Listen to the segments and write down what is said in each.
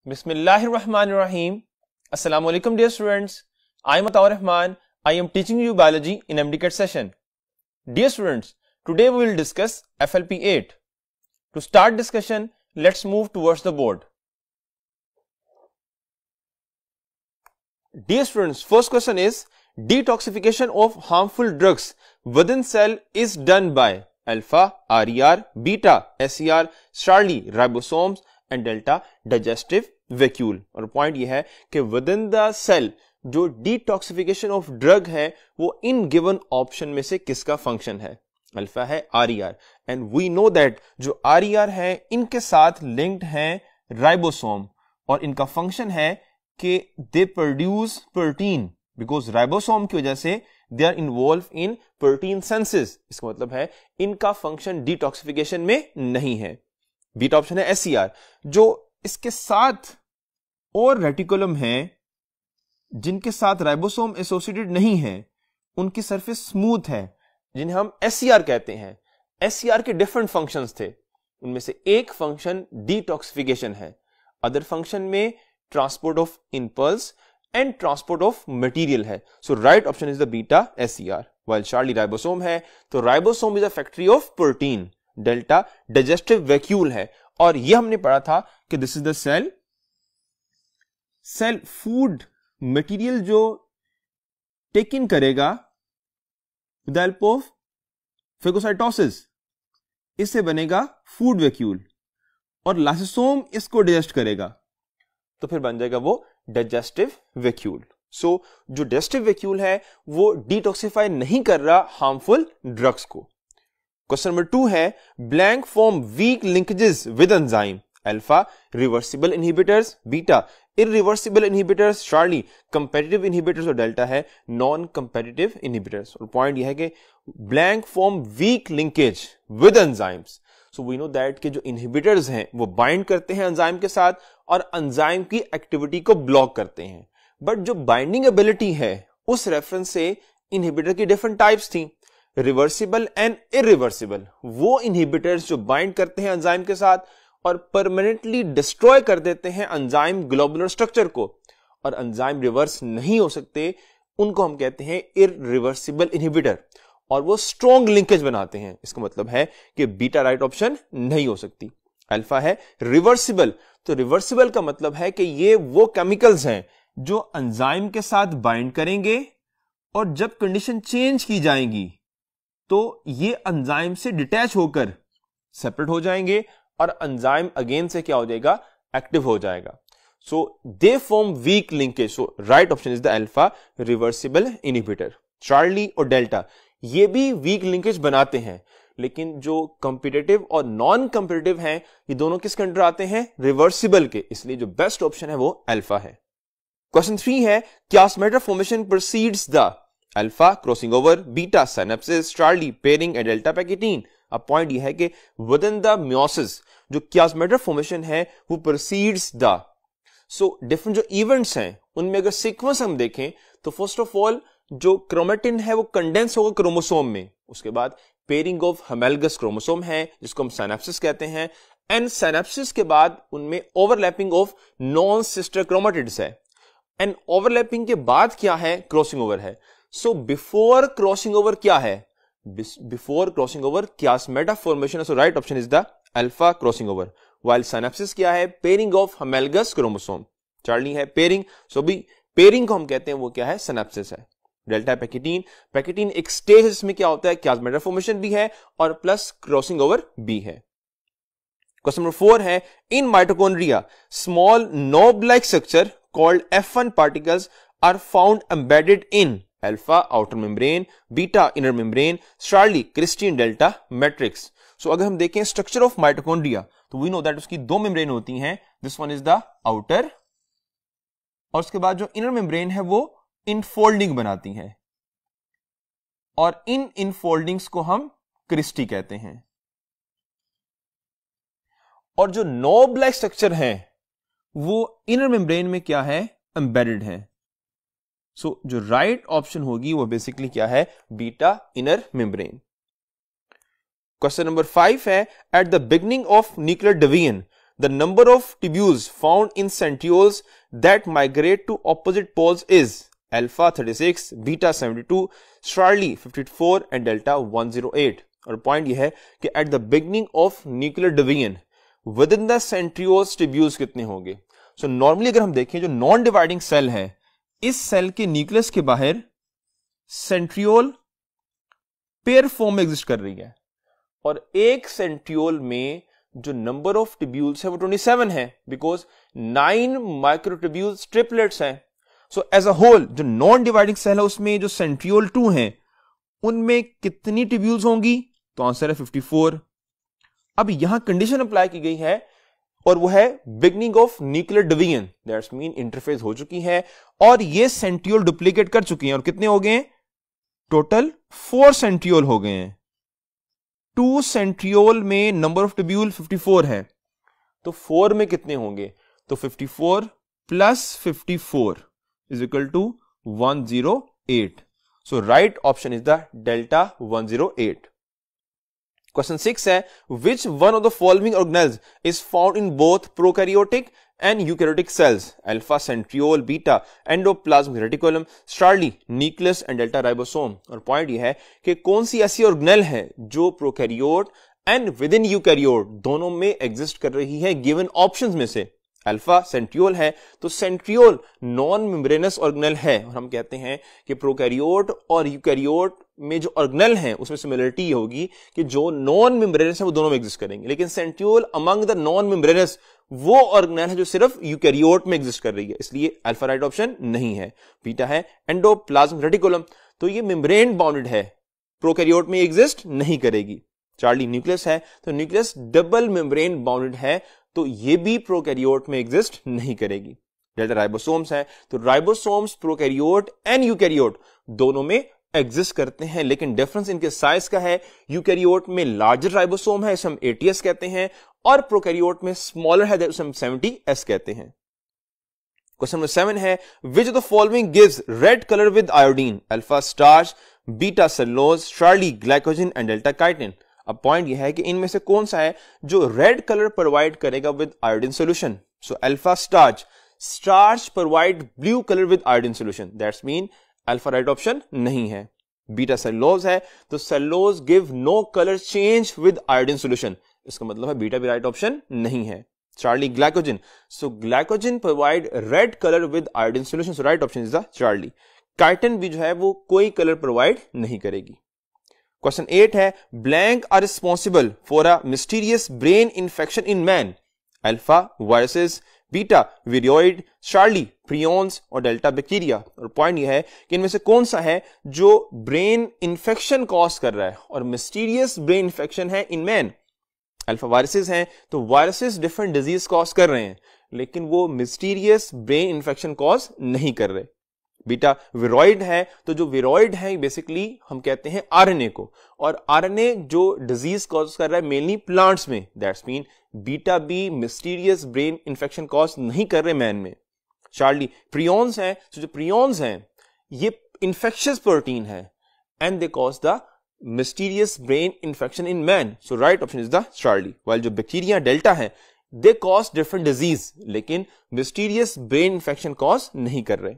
Bismillahirrahmanirrahim. Assalamu alaikum dear students. I am Ataur Rahman. I am teaching you biology in MDCAT session. Dear students, today we will discuss FLP 8. To start discussion, let's move towards the board. Dear students, first question is detoxification of harmful drugs within cell is done by alpha, RER, beta, SER, Starly, ribosomes and delta digestive vacuole. और point ये है कि with in the cell जो detoxification of drug है वो in given option में से किसका फंक्शन है? अल्फा है RER, and we know that जो RER है इनके साथ लिंक्ड है राइबोसोम और इनका फंक्शन है कि they produce protein, because ribosome की वजह से they are involve in protein synthesis. इसका मतलब है इनका फंक्शन डिटॉक्सिफिकेशन में नहीं है। बीटा ऑप्शन है SER। जो इसके साथ और रेटिकुलम है जिनके साथ राइबोसोम एसोसिएटेड नहीं है उनकी सरफेस स्मूथ है, जिन्हें हम SER कहते हैं। SER के डिफरेंट फंक्शंस थे, उनमें से एक फंक्शन डिटॉक्सिफिकेशन है, अदर फंक्शन में transport of impulse and transport of material है। So right option is the beta SER। While Charlie ribosome है तो ribosome is a factory of protein, delta digestive vacuole है। और यह हमने पढ़ा था कि this is the cell food material जो टेक इन करेगा with the help of phagocytosis, इससे बनेगा फूड वैक्यूल और लाइसोसोम इसको डाइजेस्ट करेगा तो फिर बन जाएगा वो डाइजेस्टिव वैक्यूल। सो जो डाइजेस्टिव वैक्यूल है वो डिटॉक्सिफाई नहीं कर रहा हार्मफुल ड्रग्स को। क्वेश्चन नंबर 2 है blank form weak linkages with enzyme, alpha reversible inhibitors, beta irreversible inhibitors, charlie competitive inhibitors और डेल्टा है नॉन कंपेटिटिव इनहिबिटर्स। और पॉइंट यह है कि blank form weak linkage with enzymes. So we know that कि जो inhibitors हैं वो बाइंड करते हैं एंजाइम के साथ और एंजाइम की एक्टिविटी को ब्लॉक करते हैं, बट जो बाइंडिंग एबिलिटी है उस रेफरेंस से इनहिबिटर की डिफरेंट टाइप्स थी, रिवर्सिबल एंड इरिवर्सिबल। वो इनहिबिटर्स जो बाइंड करते हैं एंजाइम के साथ और परमानेंटली डिस्ट्रॉय कर देते हैं एंजाइम ग्लोबुलर स्ट्रक्चर को और एंजाइम रिवर्स नहीं हो सकते, उनको हम कहते हैं इरिवर्सिबल इनहिबिटर और वो स्ट्रॉन्ग लिंकेज बनाते हैं। इसका मतलब है कि बीटा राइट ऑप्शन नहीं हो सकती। अल्फा है रिवर्सिबल, तो रिवर्सिबल का मतलब है कि ये वो केमिकल्स हैं जो एंजाइम के साथ बाइंड करेंगे और जब कंडीशन चेंज की जाएगी तो ये एंजाइम से डिटैच होकर सेपरेट हो जाएंगे और एंजाइम अगेन से क्या हो जाएगा? एक्टिव हो जाएगा। So they form weak linkage. So right option is the alpha reversible inhibitor. Charlie और डेल्टा ये भी वीक लिंकेज बनाते हैं, लेकिन जो कंपिटिटिव और नॉन कंपिटिटिव हैं ये दोनों किसके अंडर आते हैं? रिवर्सिबल के। इसलिए जो बेस्ट ऑप्शन है वो अल्फा है। क्वेश्चन 3 है chiasmata formation proceeds the alpha crossing over, beta synapsis, Charlie pairing and delta pachytene. अब पॉइंट यह है कि विद इन द मियोसिस जो क्लासमेटर फॉर्मेशन है वो प्रोसीड्स द। सो डिफरेंट जो इवेंट्स हैं उनमें अगर सीक्वेंस हम देखें तो फर्स्ट ऑफ ऑल जो क्रोमेटिन है वो कंडेंस होगा क्रोमोसोम में, उसके बाद पेयरिंग ऑफ होमोलॉगस क्रोमोसोम है जिसको हम सिनेप्सिस कहते हैं, एंड सिनेप्सिस के बाद उनमें overlapping of non sister chromatids है, एंड ओवरलैपिंग के बाद क्या है? क्रॉसिंग ओवर है। सो बिफोर क्रॉसिंग ओवर क्या है? Before crossing over chiasmata formation. So right option is the alpha crossing over. While synapsis क्या है? Pairing of homologous chromosome. Charlie है पेयरिंग, सो भी पेयरिंग को हम कहते हैं वो क्या है? सिनेप्सिस है। डेल्टा पैकेटीन, पैकेटीन एक स्टेज है जिसमें क्या होता है? क्लासमेटा फॉर्मेशन भी है और प्लस क्रॉसिंग ओवर भी है। क्वेश्चन नंबर 4 है in mitochondria small knob like structure called F1 particles are found embedded in alpha outer membrane, beta inner membrane, Starly cristae delta matrix. So अगर हम देखें स्ट्रक्चर ऑफ माइटोकॉन्ड्रिया तो we know that उसकी 2 membrane होती हैं, this one is the outer और उसके बाद जो इनर मेम्ब्रेन है वो इनफोल्डिंग बनाती है और इन इनफोल्डिंग्स को हम क्रिस्टी कहते हैं। और जो नोब लाइक स्ट्रक्चर है वो इनर मेम्ब्रेन में क्या है? एम्बेडेड है। सो जो राइट ऑप्शन होगी वो बेसिकली क्या है? Beta inner membrane. Question number 5 है at the beginning of nuclear division the number of tubules found in centrioles that migrate to opposite poles is alpha 36, beta 72, charlie 54 and delta 108। और point यह है कि at the beginning of nuclear division with in the centrioles tubules कितने होंगे। So normally अगर हम देखें जो नॉन डिवाइडिंग सेल है, इस सेल के न्यूक्लियस के बाहर सेंट्रियोल पेयर फॉर्म में एग्जिस्ट कर रही है, और एक सेंट्रियोल में जो नंबर ऑफ ट्यूब्यूल्स है वो 27 है, बिकॉज 9 माइक्रोट्यूब्यूल्स ट्रिपलेट्स हैं। सो एज अ होल जो नॉन डिवाइडिंग सेल है उसमें जो सेंट्रियोल 2 हैं उनमें कितनी ट्यूब्यूल्स होंगी, तो आंसर है 54। अब यहां कंडीशन अप्लाई की गई है और वो है beginning of nuclear division, that's mean interface हो चुकी है और ये सेंट्रियोल डुप्लीकेट कर चुकी हैं। और कितने हो गए, टोटल 4 सेंट्रियोल हो गए हैं। 2 सेंट्रियोल में नंबर ऑफ ट्यूब्यूल 54 है, तो 4 में कितने होंगे, तो 54 plus 54 is equal to 108। So right option is the delta 108। Question 6 है, which one of the following organelles is found in both prokaryotic and eukaryotic cells, alpha centriole, beta endoplasmic reticulum, Charlie nucleus and delta ribosome. और point यह है कि कौन सी ऐसी organelle है जो prokaryote and within eukaryote दोनों में एग्जिस्ट कर रही है गिवन ऑप्शंस में से। अल्फा सेंट्रियोल है, तो सेंट्रियोल नॉन मेम्ब्रेनस ऑर्गेनेल है, और हम कहते हैं कि प्रोकैरियोट और यूकैरियोट में जो ऑर्गेनेल है उसमें सिमिलरिटी ये होगी कि जो नॉन मेम्ब्रेनस है वो दोनों में एग्जिस्ट करेंगे, लेकिन centriole among the non membranes वो ऑर्गेनेल है जो सिर्फ यूकैरियोट में एग्जिस्ट कर रही है, इसलिए अल्फा राइट ऑप्शन नहीं है। बीटा है एंडोप्लाज्मिक रेटिकुलम, तो ये मेम्ब्रेन बाउंडेड है, प्रोकैरियोट में एग्जिस्ट नहीं करेगी। चार्ली न्यूक्लियस है, तो न्यूक्लियस डबल मेम्ब्रेन बाउंडेड है, तो ये भी प्रोकैरियोट में एग्जिस्ट नहीं करेगी। डेल्टा राइबोसोम्स है, तो राइबोसोम्स प्रोकैरियोट एंड यूकैरियोट दोनों में एग्जिस्ट करते हैं, लेकिन डिफरेंस इनके साइज का है। यूकैरियोट में लार्जर राइबोसोम है, इसे हम 80S कहते हैं, और प्रोकैरियोट में स्मॉलर है, उसे हम 70S कहते हैं। क्वेश्चन नंबर 7 है, which of the following gives red colour with iodine, alpha starch, beta cellulose, charlie glycogen and delta chitin. अब पॉइंट यह है कि इनमें से कौन सा है जो रेड कलर प्रोवाइड करेगा with iodine solution. So alpha starch, starch provide blue colour with iodine solution, that's mean alpha right option नहीं है। बीटा सेलुलोज है, तो cellulose give no colour change with iodine solution, इसका मतलब है beta भी right option नहीं है। Charlie glycogen, so glycogen provide red colour with iodine solution, so right option is the Charlie. Chitin भी जो है वो कोई कलर प्रोवाइड नहीं करेगी। क्वेश्चन 8 है, blank are responsible for a mysterious brain infection in man, alpha viruses, beta viroid, Charlie prions और delta bacteria. और पॉइंट यह है कि इनमें से कौन सा है जो ब्रेन इन्फेक्शन कॉज कर रहा है, और मिस्टीरियस ब्रेन इन्फेक्शन है इन मैन। अल्फा वायरसेस हैं, तो वायरसेस डिफरेंट डिजीज कॉज कर रहे हैं, लेकिन वो मिस्टीरियस ब्रेन इन्फेक्शन कॉज नहीं कर रहे। बीटा विरोइड है, तो जो विरोइड है बेसिकली हम कहते हैं आरएनए को, और आरएनए जो डिजीज कॉज कर रहा है मेनली प्लांट्स में, that's mean beta B mysterious brain infection cause नहीं कर रहे मैन में। चार्ली प्रियॉन्स हैं, तो जो प्रियॉन्स हैं ये इन्फेक्शियस प्रोटीन है and they cause the mysterious brain infection in man, so right option is the Charlie. While जो बैक्टीरिया डेल्टा है दे कॉज डिफरेंट डिजीज, लेकिन मिस्टीरियस ब्रेन इन्फेक्शन कॉज नहीं कर रहे।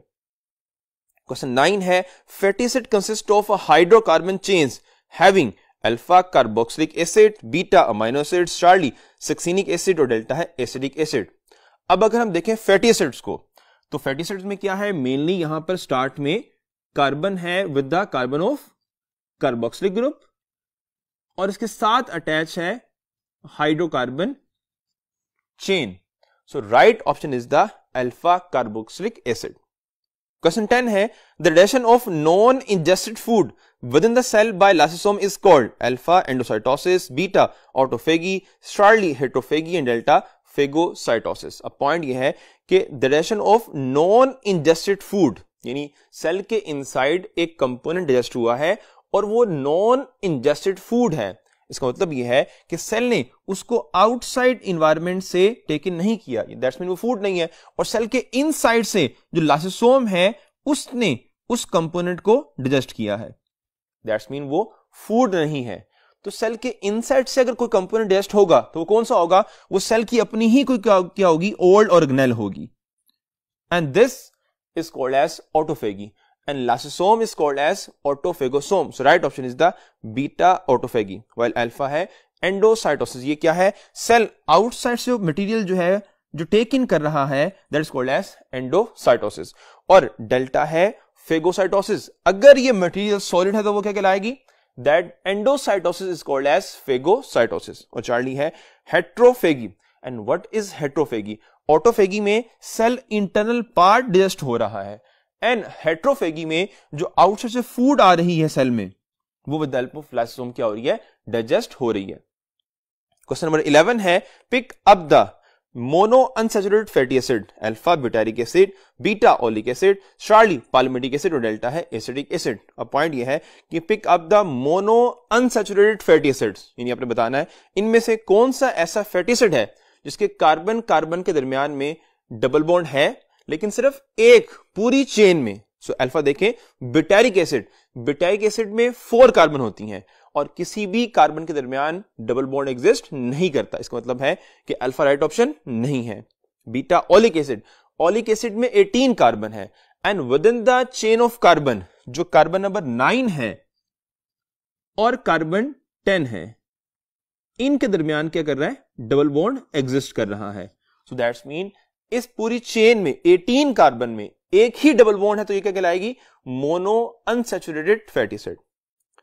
क्वेश्चन 9 है, fatty acid consist of a hydrocarbon chains having alpha carboxylic acid, beta amino acid, Charlie succinic acid और delta है acidic acid. अब अगर हम देखें फैटी एसिड्स को, तो फैटी एसिड्स में क्या है, मेनली यहां पर स्टार्ट में कार्बन है with the carbon of carboxylic group, और इसके साथ अटैच है hydrocarbon chain, so right option is the alpha carboxylic acid. Question 10 है, the digestion of non ingested food with in the cell by lysosome is called alpha endocytosis, beta autophagy, Charlie heterophagy and delta phagocytosis. अब point यह है कि the digestion of non ingested food, यानी cell के inside एक component digest हुआ है और वो नॉन इंजेस्टेड फूड है, इसका मतलब यह है कि सेल ने उसको आउटसाइड इन्वायरमेंट से टेकन नहीं किया, दैट्स मीन वो फूड नहीं है, और सेल के इनसाइड से जो लाइसोसोम है उसने उस कंपोनेंट को डाइजेस्ट किया है, दैट्स मीन वो फूड नहीं है। तो सेल के इनसाइड से अगर कोई कंपोनेंट डाइजेस्ट होगा तो वो कौन सा होगा, वो सेल की अपनी ही कोई क्या होगी, ओल्ड ऑर्गेनेल होगी, and this is called as autophagy, and lysosome is called as autophagosome. So right option is the beta autophagy, while alpha है एंडोसाइटोसिस. ये क्या है, सेल आउटसाइड से मटेरियल जो है जो टेक इन कर रहा है, that is called as endocytosis. और डेल्टा है फेगोसाइटोसिस. अगर ये मटेरियल सॉलिड है तो वो क्या कहलाएगी, that endocytosis is called as phagocytosis. और चार्ली है heterophagy. And what is heterophagy, autophagy में सेल इंटरनल पार्ट डाइजेस्ट हो रहा है, एंड हेट्रोफेगी में जो आउटसाइड से फूड आ रही है सेल में वो with the help of lysosome क्या हो रही है, डाइजेस्ट हो रही है. क्वेश्चन नंबर 11 है, pick up the mono unsaturated fatty acid, alpha butyric acid, beta oleic acid, charlie palmitic acid और डेल्टा है एसिडिक एसिड. अब पॉइंट ये है कि pick up the mono unsaturated fatty acids, यानी आपने बताना है इनमें से कौन सा ऐसा फैटी एसिड है जिसके कार्बन कार्बन के दरमियान में डबल बॉन्ड है लेकिन सिर्फ एक पूरी चेन में. सो अल्फा देखें, ब्यूटारिक एसिड, ब्यूटारिक एसिड में 4 कार्बन होती हैं और किसी भी कार्बन के दरमियान डबल बॉन्ड एग्जिस्ट नहीं करता. इसका मतलब है कि अल्फा राइट ऑप्शन नहीं है. Beta oleic acid, oleic acid में 18 कार्बन है, and with in the chain of carbon जो कार्बन नंबर 9 है और कार्बन 10 है, इनके दरमियान क्या कर रहा है, डबल बॉन्ड एग्जिस्ट कर रहा है. सो दैट्स मीन इस पूरी चेन में 18 कार्बन में एक ही डबल बॉन्ड है, तो ये क्या कहलाएगी, mono unsaturated fatty acid.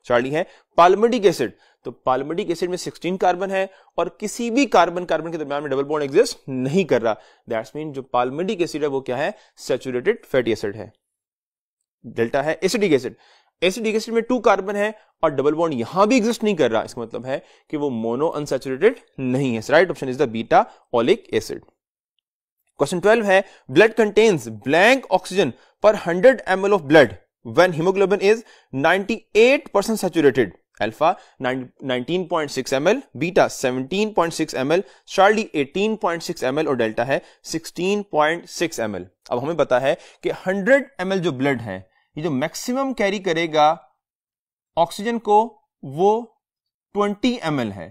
Charlie है पाल्मिटिक एसिड, तो पाल्मिटिक एसिड में 16 कार्बन है और किसी भी कार्बन कार्बन के दरमियान में डबल बॉन्ड एग्जिस्ट नहीं कर रहा. दैट्स मीन जो पाल्मिटिक एसिड है वो क्या है, सैचुरेटेड फैटी एसिड है. डेल्टा है एसिडिक एसिड, एसिडिक एसिड में 2 कार्बन है और डबल बॉन्ड यहां भी एग्जिस्ट नहीं कर रहा. इसका मतलब है कि वो मोनो अनसैचुरेटेड नहीं है. Right option is the beta oleic acid. Question 12 है, ब्लड कंटेन्स ब्लैंक ऑक्सीजन पर 100 ml of blood when hemoglobin is 98% saturated. Alpha 19.6 ml, beta 17.6 ml, Charlie 18.6 ml और डेल्टा है 16.6 ml. अब हमें पता है कि 100 ml जो ब्लड है ये जो मैक्सिमम कैरी करेगा ऑक्सीजन को वो 20 ml है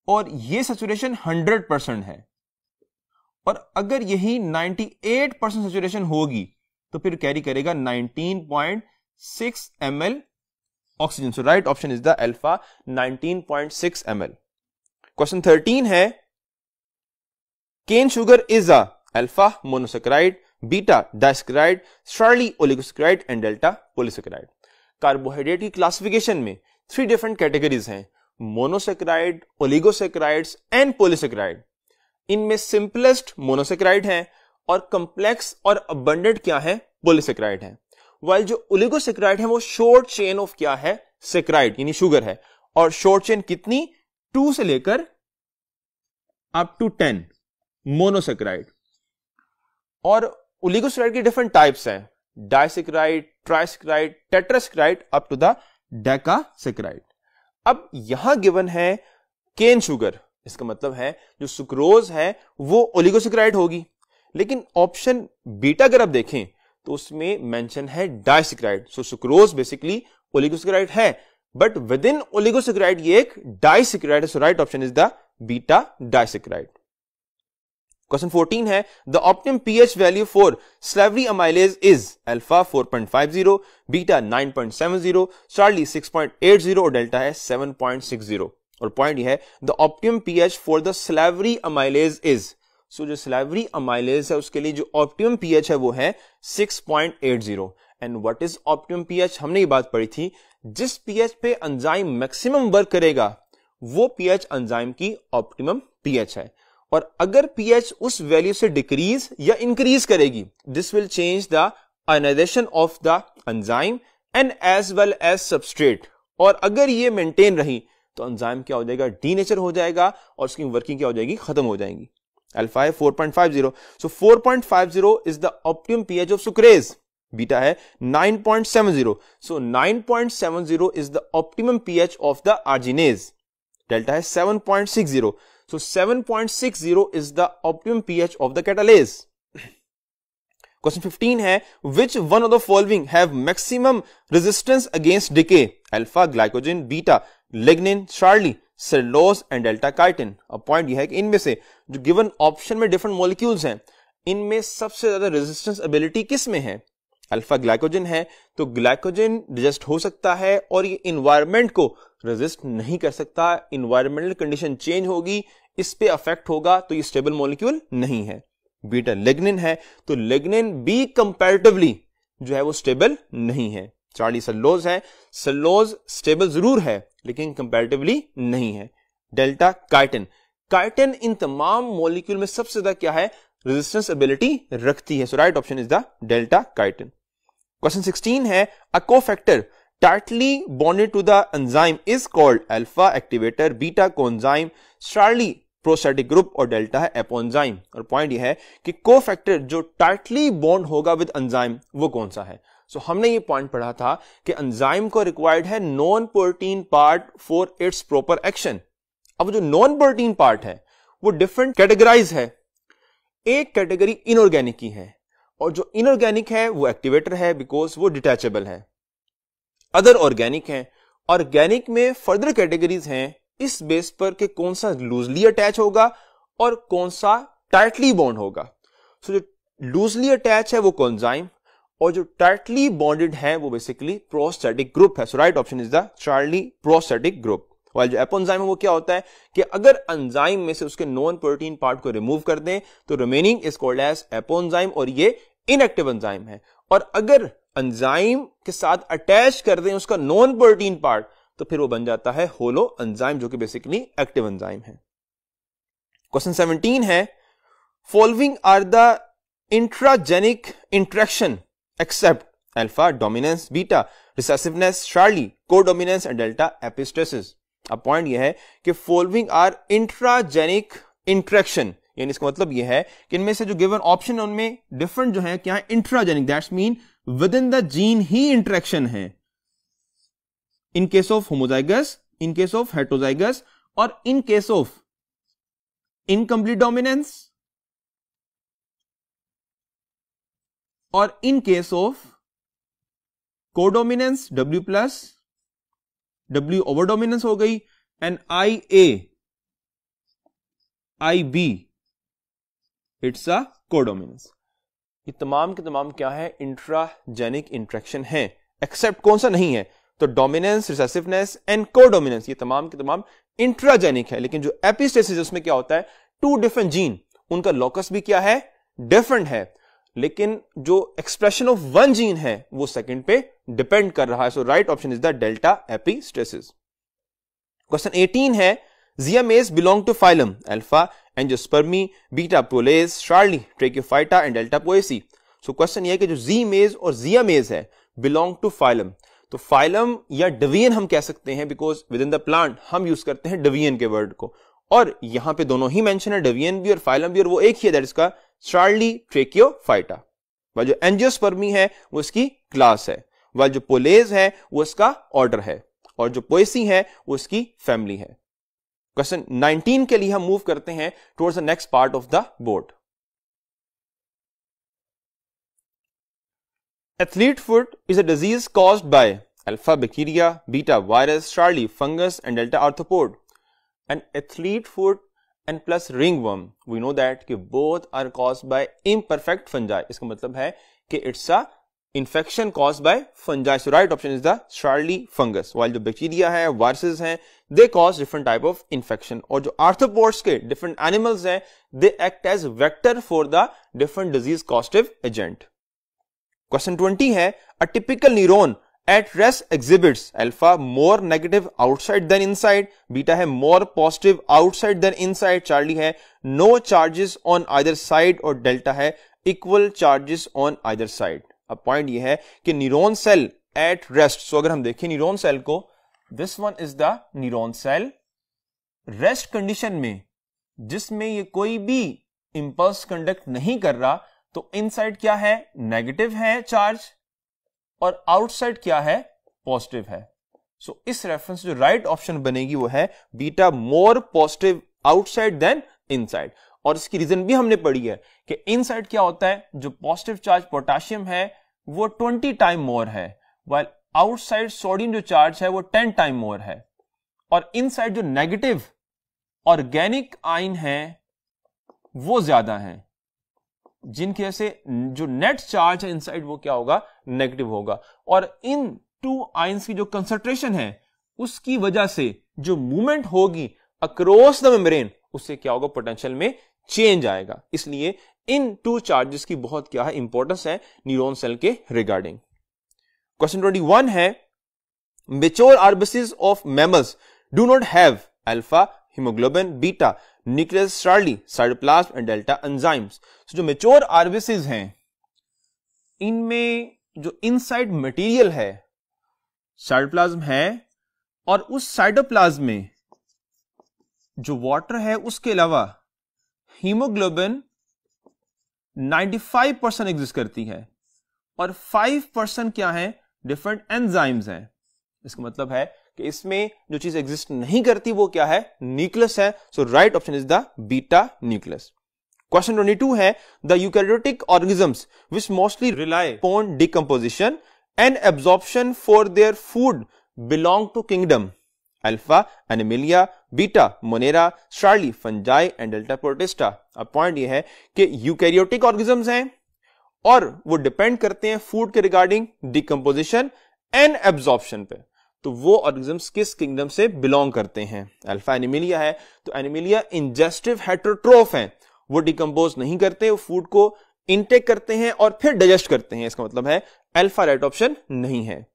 और ये सैचुरेशन 100% है. और अगर यही 98% सैचुरेशन होगी तो फिर कैरी करेगा 19.6 ml oxygen. So right option is the alpha 19.6 ml. Question 13 है, cane sugar is a alpha monosaccharide, beta disaccharide, Charlie oligosaccharide and delta polysaccharide. Carbohydrate की क्लासिफिकेशन में 3 डिफरेंट कैटेगरीज हैं, मोनोसेकेराइड, ओलिगोसेकेराइड्स एंड पॉलीसेकेराइड. इनमें simplest monosaccharide है और complex और abundant क्या है, पॉलीसेकेराइड है. वाइल जो ओलिगोसेकेराइड है वो शॉर्ट चेन ऑफ क्या है, सेकेराइड यानी शुगर है. और शॉर्ट चेन कितनी, 2 से लेकर अप टू 10 मोनोसेकेराइड. और ओलिगोसेकेराइड के डिफरेंट टाइप्स हैं, डाइसेकेराइड, ट्राइसेकेराइड, टेट्रासेकेराइड अप टू द डेकासेकेराइड. अब यहां गिवन है केन शुगर, इसका मतलब है जो सुक्रोज है वो ओलिगोसेकेराइड होगी. लेकिन ऑप्शन बीटा अगर आप देखें तो उसमें मेंशन है disaccharide. So sucrose basically oligosaccharide है, बट विद इन ओलिगोसेकेराइड ये एक डाइसेकेराइड है. So right option is the beta disaccharide. Question 14 है, the optimum pH value for salivary amylase is alpha 4.50, beta 9.70, Charlie 6.80 और डेल्टा है 7.60. और point ये है, the optimum pH for the salivary amylase is, so जो salivary amylase है उसके लिए जो ऑप्टिमम पीएच है वो है 6.80. And what is optimum pH, हमने ये बात पढ़ी थी, जिस पीएच पे एंजाइम मैक्सिमम वर्क करेगा वो पीएच एंजाइम की ऑप्टिमम पीएच है. और अगर पीएच उस वैल्यू से डिक्रीज या इंक्रीज करेगी, this will change the ionization of the enzyme and as well as substrate. और अगर ये मेंटेन रही तो एंजाइम क्या हो जाएगा, डीनेचर हो जाएगा और उसकी वर्किंग क्या हो जाएगी, खत्म हो जाएगी. अल्फा है 4.50, सो 4.50 is the optimum pH of sucrase. Beta है 9.70, सो 9.70 is the optimum pH of the arginase. Delta है 7.60, सो 7.60 is the optimum pH of the catalase. Question 15 है which one of the following have maximum resistance against decay? Alpha glycogen, beta lignin, Charlie cellulose and delta chitin. अब point यह है कि इनमें से जो given option में डिफरेंट मॉलिक्यूल्स हैं, इनमें सबसे ज्यादा रेजिस्टेंस एबिलिटी किस में है? अल्फा ग्लाइकोजन है, तो ग्लाइकोजन डिजेस्ट हो सकता है और ये इन्वायरमेंट को रेजिस्ट नहीं कर सकता, इन्वायरमेंटल कंडीशन चेंज होगी, इस पे अफेक्ट होगा, तो ये स्टेबल मॉलिक्यूल नहीं है। बीटा लिग्निन है, तो लिग्निन भी कंपैरेटिवली जो है वो स्टेबल नहीं है। चार्ली सेलुलोज है, सेलुलोज स्टेबल जरूर है लेकिन कंपैरेटिवली नहीं है। डेल्टा काइटिन, काइटिन इन तमाम मॉलिक्यूल में सबसे ज्यादा क्या है? रेजिस्टेंस एबिलिटी रखती है। So right option is the delta chitin. Question 16 है a cofactor tightly bonded to the enzyme is called alpha activator, beta coenzyme, Charlie prosthetic group और डेल्टा है एपोएंजाइम। और पॉइंट यह है कि कोफैक्टर जो टाइटली बॉन्ड होगा विद एंजाइम वो कौन सा है? सो हमने ये पॉइंट पढ़ा था कि एंजाइम को रिक्वायर्ड है non protein part for its proper action. अब जो नॉन प्रोटीन पार्ट है वो डिफरेंट कैटेगराइज है। एक कैटेगरी इनऑर्गेनिक की है और जो इनऑर्गेनिक है वो एक्टिवेटर है बिकॉज वो डिटैचेबल है। अदर ऑर्गेनिक है, ऑर्गेनिक में फर्दर कैटेगरीज हैं इस बेस पर कि कौन सा लूजली अटैच होगा और कौन सा टाइटली बॉन्ड होगा। सो जो लूजली अटैच है वो कोएंजाइम और जो टाइटली बॉन्डेड है वो बेसिकली प्रोस्टैटिक ग्रुप है। So right option is the Charlie prosthetic group. While जो एपोएंजाइम है वो क्या होता है कि अगर एंजाइम में से उसके नॉन प्रोटीन पार्ट को रिमूव कर दें तो remaining is called as apoenzyme और ये इनएक्टिव एंजाइम है। और अगर एंजाइम के साथ अटैच कर दें उसका नॉन प्रोटीन पार्ट तो फिर वो बन जाता है होलो एंजाइम जो कि बेसिकली एक्टिव एंजाइम है। क्वेश्चन 17 है following are the intragenic interaction except alpha dominance, beta recessiveness, Charlie codominance and delta epistasis. अब पॉइंट यह है कि फॉलोइंग आर इंट्राजेनिक इंटरेक्शन, यानी इसका मतलब यह है कि इनमें से जो गिवन ऑप्शन है उनमें डिफरेंट जो है क्या है? Intragenic, that's mean with in the gene ही इंटरेक्शन है। In case of homozygous, in case of heterozygous और in case of incomplete dominance और in case of codominance W plus W over dominance हो गई and IB it's a codominance. ये तमाम के तमाम क्या है? इंट्राजेनिक इंटरेक्शन है। एक्सेप्ट कौन सा नहीं है? तो डोमिनेंस, रिसेसिवनेस एंड कोडोमिनेंस, ये तमाम के तमाम इंट्राजेनिक है। लेकिन जो एपिस्टेसिस उसमें क्या होता है? टू डिफरेंट जीन, उनका लोकस भी क्या है? डिफरेंट है, लेकिन जो एक्सप्रेशन ऑफ वन जीन है वो सेकंड पे डिपेंड कर रहा है। So right option is the delta epistasis. Question 18 है zea mays belong to phylum alpha angiospermae, beta Poales, Charlie tracheophyta and delta Poaceae. So question ये है कि जो जीमेज और जियामेज है बिलोंग टू फाइलम, तो फाइलम या डिवीजन हम कह सकते हैं because with in the plant हम यूज करते हैं डिवीजन के वर्ड को, और यहां पे दोनों ही मेंशन है, डिवीजन भी और फाइलम भी, और वो एक ही है, दैट इसका चार्ली ट्रेकियोफाइटा। वह जो एंजियोस्पर्मी है वो इसकी क्लास है, वह जो पोलेज है वो इसका ऑर्डर है, और जो पोएसी है वो इसकी फैमिली है। क्वेश्चन 19 के लिए हम मूव करते हैं towards the next part of the board. Athlete foot is a disease caused by alpha bacteria, beta virus, Charlie fungus and delta arthropod. And athlete foot and plus ringworm, we know that कि both are caused by imperfect fungi. इसका मतलब है कि it's a infection caused by fungi. So right option is the Charlie fungus. While जो bacteria है, viruses हैं, they cause different type of infection. और जो arthropods के different animals हैं, they act as vector for the different disease causative agent. Question 20 है a typical neuron at rest exhibits alpha more negative outside than inside, beta है more positive outside than inside, Charlie है no charges on either side और delta है equal charges on either side. अब point ये है कि neuron cell at rest, so अगर हम देखें न्यूरॉन सेल को, this one is the neuron cell rest condition में, जिसमें ये कोई भी इंपल्स कंडक्ट नहीं कर रहा, तो इनसाइड क्या है? नेगेटिव है चार्ज, और आउटसाइड क्या है? पॉजिटिव है। सो इस रेफरेंस जो राइट ऑप्शन बनेगी वो है beta more positive outside than inside. और इसकी रीजन भी हमने पढ़ी है कि इनसाइड क्या होता है, जो पॉजिटिव चार्ज पोटेशियम है वो 20 टाइम मोर है, वाइल आउटसाइड सोडियम जो चार्ज है वो 10 टाइम मोर है, और इनसाइड जो नेगेटिव ऑर्गेनिक आयन है वो ज्यादा है, जिनकी वजह से जो नेट चार्ज है इनसाइड वो क्या होगा, नेगेटिव होगा। और इन टू आयंस की जो कंसंट्रेशन है उसकी वजह से जो मूवमेंट होगी अक्रॉस द मेम्ब्रेन, उससे क्या होगा, पोटेंशियल में चेंज आएगा। इसलिए इन टू चार्जेस की बहुत क्या है, इंपॉर्टेंस है न्यूरॉन सेल के रिगार्डिंग। क्वेश्चन 21 है, mature RBCs of mammals do not have alpha, haemoglobin, beta, nucleus, Charlie, cytoplasm and delta enzymes. जो मेच्योर आरबीसीज हैं इनमें जो इनसाइड मटेरियल है साइटोप्लाज्म है, और उस साइटोप्लाज्म में जो वाटर है उसके अलावा हीमोग्लोबिन 95% एग्जिस्ट करती है, और 5% क्या है, डिफरेंट एंजाइम्स हैं। इसका मतलब है कि इसमें जो चीज एग्जिस्ट नहीं करती वो क्या है, न्यूक्लियस है। So right option is the beta nucleus. Question 22 है, the eukaryotic organisms which mostly rely upon decomposition and absorption for their food belong to kingdom alpha, animalia, beta, monera, Charlie, fungi and delta protista. अब point ये है कि eukaryotic organisms हैं और वो depend करते हैं फूड के रिगार्डिंग डिकम्पोजिशन एंड एब्जॉर्प्शन पे। तो वो ऑर्गेनिजम्स किस किंगडम से बिलोंग करते हैं? अल्फा एनिमिलिया है, तो एनिमिलिया इंजेस्टिव हेटरोट्रोफ है, वो डिकम्पोज नहीं करते, वो फूड को इनटेक करते हैं और फिर डाइजेस्ट करते हैं। इसका मतलब है अल्फा राइट ऑप्शन नहीं है।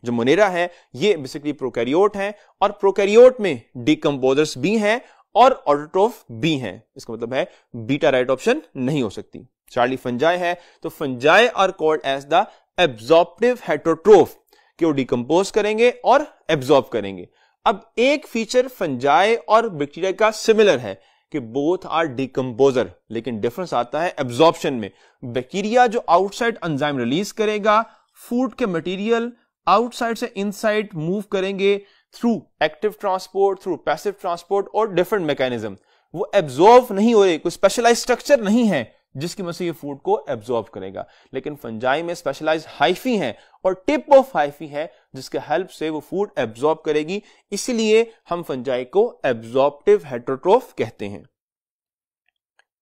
जो मोनेरा है ये बेसिकली प्रोकैरियोट है, और प्रोकैरियोट में डिकम्पोजर्स भी हैं और ऑटोट्रोफ भी हैं। इसका मतलब है बीटा राइट ऑप्शन नहीं हो सकती। चार्ली फंजाई है, तो fungi are called as the absorptive heterotroph, कि वो डिकम्पोज करेंगे और एब्जॉर्ब करेंगे। अब एक फीचर फंजाई और बैक्टीरिया का सिमिलर है कि बोथ आर डिकम्पोजर, लेकिन डिफरेंस आता है एब्जॉर्प्शन में। बैक्टीरिया जो आउटसाइड एंजाइम रिलीज करेगा, फूड के मटेरियल आउटसाइड से इनसाइड मूव करेंगे through active transport, through passive transport और डिफरेंट मैकेनिज्म। वो एब्जॉर्ब नहीं हो रहे, कोई स्पेशलाइज स्ट्रक्चर नहीं है जिसकी वजह से ये फूड को एब्जॉर्ब करेगा। लेकिन फंजाई में स्पेशलाइज हाइफी है और टिप ऑफ हाइफी है जिसके हेल्प से वो फूड एब्जॉर्ब करेगी, इसलिए हम फंजाई को एब्जॉर्प्टिव हेटरोट्रोफ कहते हैं।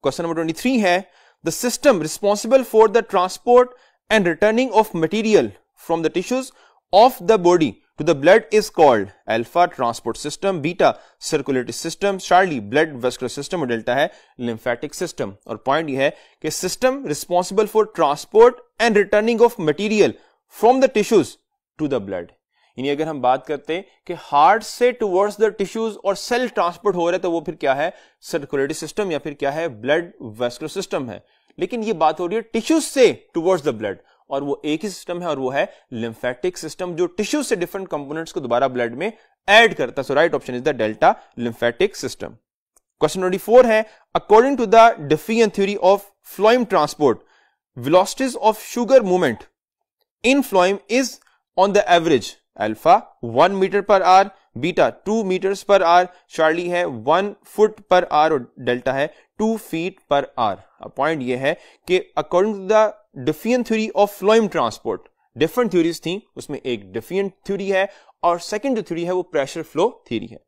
क्वेश्चन नंबर 23 है, the system responsible for the transport and returning of material from the tissues of the body to the blood is called alpha transport system, beta circulatory system, charlie blood vascular system और delta है lymphatic system। और point ये है कि system responsible for transport and returning of material from the tissues to the blood. यानी अगर हम बात करते हैं कि हार्ट से टुवर्ड्स द टिश्यूज और सेल ट्रांसपोर्ट हो रहा है, तो वो फिर क्या है, सर्कुलेटरी सिस्टम या फिर क्या है, ब्लड वेस्कुलर सिस्टम है। लेकिन ये बात हो रही है टिश्यूज से टुवर्ड्स द ब्लड, और वो एक ही सिस्टम है और वो है लिम्फेटिक सिस्टम, जो टिश्यू से डिफरेंट कंपोनेंट्स को दोबारा ब्लड में ऐड करता है। So right option is the delta lymphatic system. Question 24 है, according to the diffusion theory of phloem transport, velocities of sugar movement in phloem is on the average alpha 1 metre per hour, beta 2 metres per hour, Charlie है 1 foot per hour और delta है 2 feet per hour. Point ये है कि according to the diffusion theory of phloem transport, different theories थी, उसमें एक defiant theory है और सेकंड जो थ्योरी है वो प्रेशर फ्लो थ्योरी है।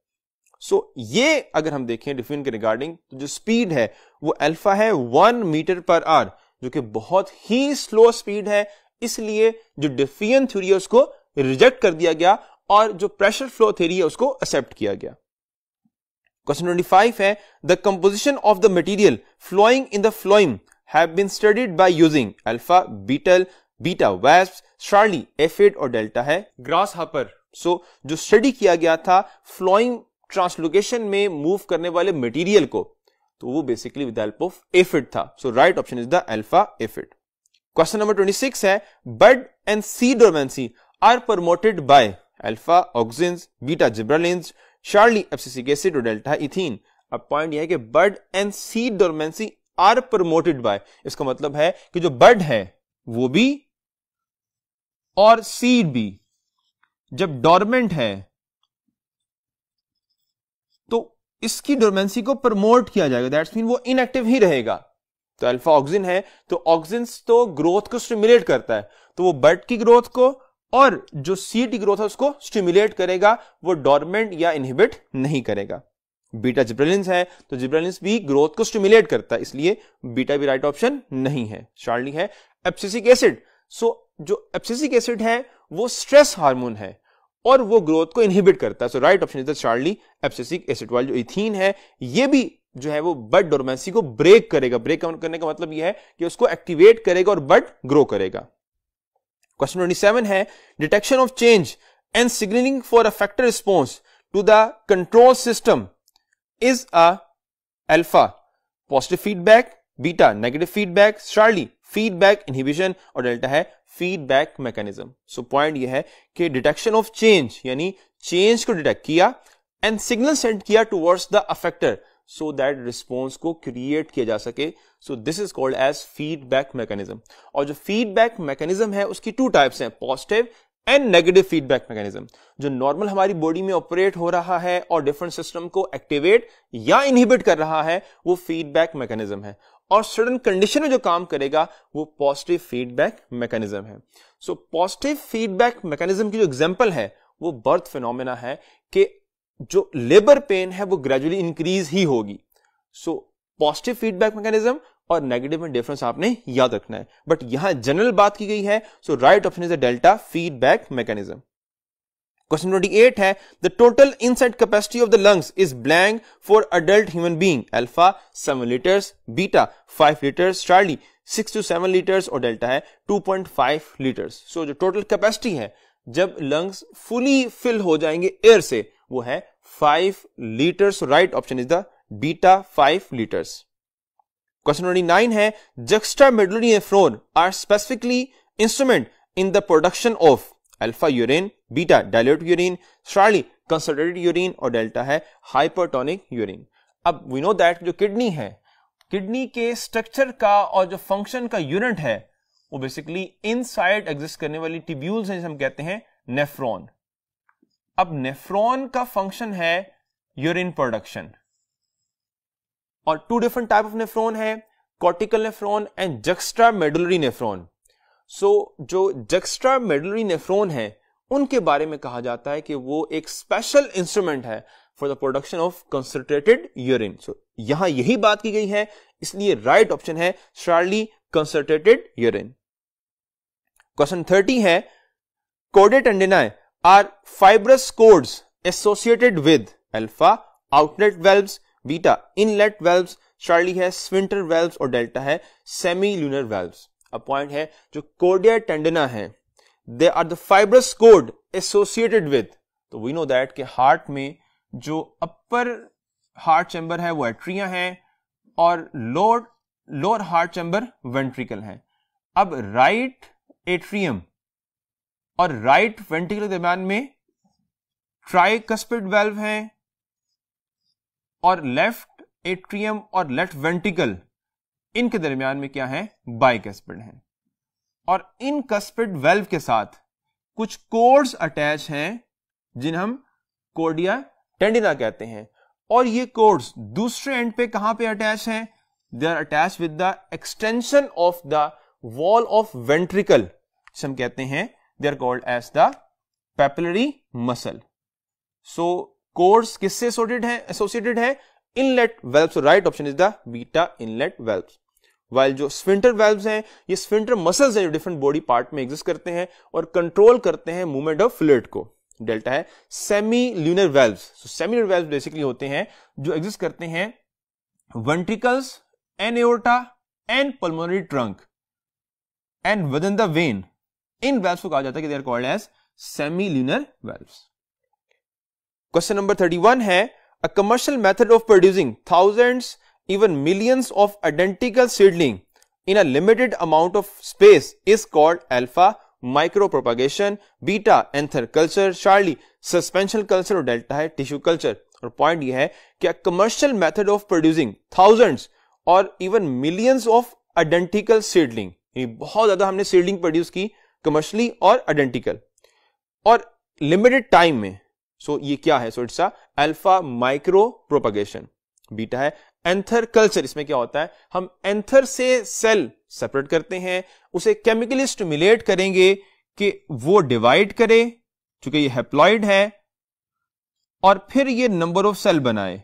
सो ये अगर हम देखें डिफियन के रिगार्डिंग, तो जो स्पीड है वो अल्फा है 1 मीटर पर आवर, जो कि बहुत ही स्लो स्पीड है, इसलिए जो डिफियन थ्योरी है उसको रिजेक्ट कर दिया गया और जो प्रेशर फ्लो थ्योरी है उसको एक्सेप्ट किया गया। क्वेश्चन 25 है, the composition of the material flowing in the phloem have been studied by using alpha, beetle, beta wasps, charlie, aphid और डेल्टा है grasshopper। सो जो स्टडी किया गया था फ्लोइंग ट्रांसलोकेशन में मूव करने वाले मटेरियल को, तो वो basically with help of aphid था। So right option is the alpha aphid. Question number 26 है, bud and seed dormancy are promoted by alpha auxins, beta gibberellins, Charlie abscisic acid और delta ethene. अब point यह है कि bud and seed dormancy are promoted by, इसका मतलब है कि जो बड है वो भी और सीड भी जब डोरमेंट है तो इसकी डोरमेंसी को प्रमोट किया जाएगा, दैट्स मीन वो इनएक्टिव ही रहेगा। तो अल्फा ऑक्सिन है, तो ऑक्सिन तो ग्रोथ को स्टिमुलेट करता है, तो वो बड की ग्रोथ को और जो सीड की ग्रोथ है उसको स्टिमुलेट करेगा, वो डोरमेंट या इनहिबिट नहीं करेगा। बीटा जिब्रेलिन्स है, तो जिब्रेलिन्स भी ग्रोथ को स्टिमुलेट करता है, इसलिए बीटा भी राइट ऑप्शन नहीं है। चार्ली है एब्सिसिक एसिड। सो जो एब्सिसिक एसिड है वो स्ट्रेस हार्मोन है और वो ग्रोथ को इनहिबिट करता है, so right option is the Charlie abscisic acid. While जो इथीन है ये भी जो है वो बड डोरमेंसी को ब्रेक करेगा। ब्रेक करने का मतलब ये है कि उसको एक्टिवेट करेगा और बड ग्रो करेगा। क्वेश्चन 27 है detection of change and signalling for effector response to the control system is a alpha positive feedback, beta negative feedback, Charlie feedback inhibition और डेल्टा है फीडबैक मैकेनिज्म। सो पॉइंट ये है कि detection of change यानी change को detect किया and signal send किया towards the effector so that response को क्रिएट किया जा सके। So this is called as feedback mechanism. और जो फीडबैक मैकेनिज्म है उसकी टू टाइप्स हैं, positive and negative feedback mechanism. जो नॉर्मल हमारी बॉडी में ऑपरेट हो रहा है और डिफरेंट सिस्टम को एक्टिवेट या इनहिबिट कर रहा है वो फीडबैक मैकेनिज्म है, और सडन कंडीशन में जो काम करेगा वो पॉजिटिव फीडबैक मैकेनिज्म है। सो पॉजिटिव फीडबैक मैकेनिज्म की जो एग्जांपल है वो बर्थ फिनोमेना है कि जो लेबर पेन है वो ग्रेजुअली इंक्रीज ही होगी। सो पॉजिटिव फीडबैक मैकेनिज्म और नेगेटिव में डिफरेंस आपने याद रखना है, बट यहां जनरल बात की गई है। So right option is the delta feedback mechanism. Question 28 है the total inside capacity of the lungs is blank for adult human being, alpha 7 litres, beta 5 litres, Charlie 6 to 7 litres और delta है 2.5 litres. सो जो total capacity है जब lungs fully fill हो जाएंगे air से वो है 5 litres. Right option is the beta 5 litres. Question 29 है juxtamedullary nephron are specifically instrument in the production of alpha urine, beta dilute urine, Charlie concentrated urine और delta है हाइपरटोनिक यूरिन। अब we know that जो kidney है, kidney के structure का और जो फंक्शन का यूनिट है वो बेसिकली इनसाइड एग्जिस्ट करने वाली ट्यूब्यूल्स हैं जिसे हम कहते हैं नेफ्रॉन। अब नेफ्रॉन का फंक्शन है यूरिन प्रोडक्शन और two different type of nephron है, cortical nephron and juxtamedullary nephron. So जो juxtamedullary नेफ्रॉन है उनके बारे में कहा जाता है कि वो एक स्पेशल इंस्ट्रूमेंट है for the production of concentrated urine. So यहां यही बात की गई है, इसलिए राइट ऑप्शन है चार्ली कंसंट्रेटेड यूरिन। क्वेश्चन 30 है chordae tendineae are fibrous cords associated with alpha outlet valves, beta inlet valves, Charlie है स्फिंक्टर वेल्व्स और डेल्टा है सेमी ल्यूनर वेल्व्स। अब पॉइंट है जो कोर्डिया टेंडिना है they are the fibrous cord associated with, तो we know that कि heart में जो अपर हार्ट चैम्बर है वो एट्रिया है और लोअर हार्ट चैम्बर वेंट्रिकल है। अब राइट एट्रियम और राइट वेंट्रिकल के दरम्यान में ट्राइकस्पिड वेल्व है और लेफ्ट एट्रियम और लेफ्ट वेंट्रिकल इनके दरमियान में क्या है बाइकस्पिड है। और इन कस्पिड वेल्व के साथ कुछ कोर्ड्स अटैच हैं जिन्हें हम कोर्डिया टेंडिना कहते हैं, और ये कोर्ड्स दूसरे एंड पे कहां पे अटैच हैं, they are attach with the extension of the wall of ventricle, जिसे हम कहते हैं they are called as the papillary muscle. So chords किससे एसोसिएटेड है inlet valves. Right option is the beta inlet valves. While जो sphincter valves हैं ये sphincter muscles हैं जो डिफरेंट बॉडी पार्ट में एग्जिस्ट करते हैं और कंट्रोल करते हैं मूवमेंट ऑफ फ्लूइड को। डेल्टा है सेमी ल्यूनर वेल्व्स। सो सेमी ल्यूनर वेल्व्स बेसिकली होते हैं जो एग्जिस्ट करते हैं ventricles and aorta and pulmonary trunk and with in the vein. इन वेल्व्स को कहा जाता है कि they are called as semi lunar valves. Question number 31 है a commercial method of producing thousands even millions of identical seedling in a limited amount of space is called alpha micropropagation, beta anther culture, Charlie suspension culture और delta है tissue culture। और point ये है कि a commercial method of producing thousands और even millions of identical seedling, बहुत ज्यादा हमने seedling प्रोड्यूस की कमर्शियली और आइडेंटिकल और लिमिटेड टाइम में। सो ये क्या है, so it's a alpha micro propagation, beta है एंथर कल्चर। इसमें क्या होता है, हम एंथर से सेल सेपरेट करते हैं, उसे केमिकली स्टिमुलेट करेंगे कि वो डिवाइड करे, चूंकि ये हैप्लॉइड है, और फिर ये नंबर ऑफ सेल बनाए,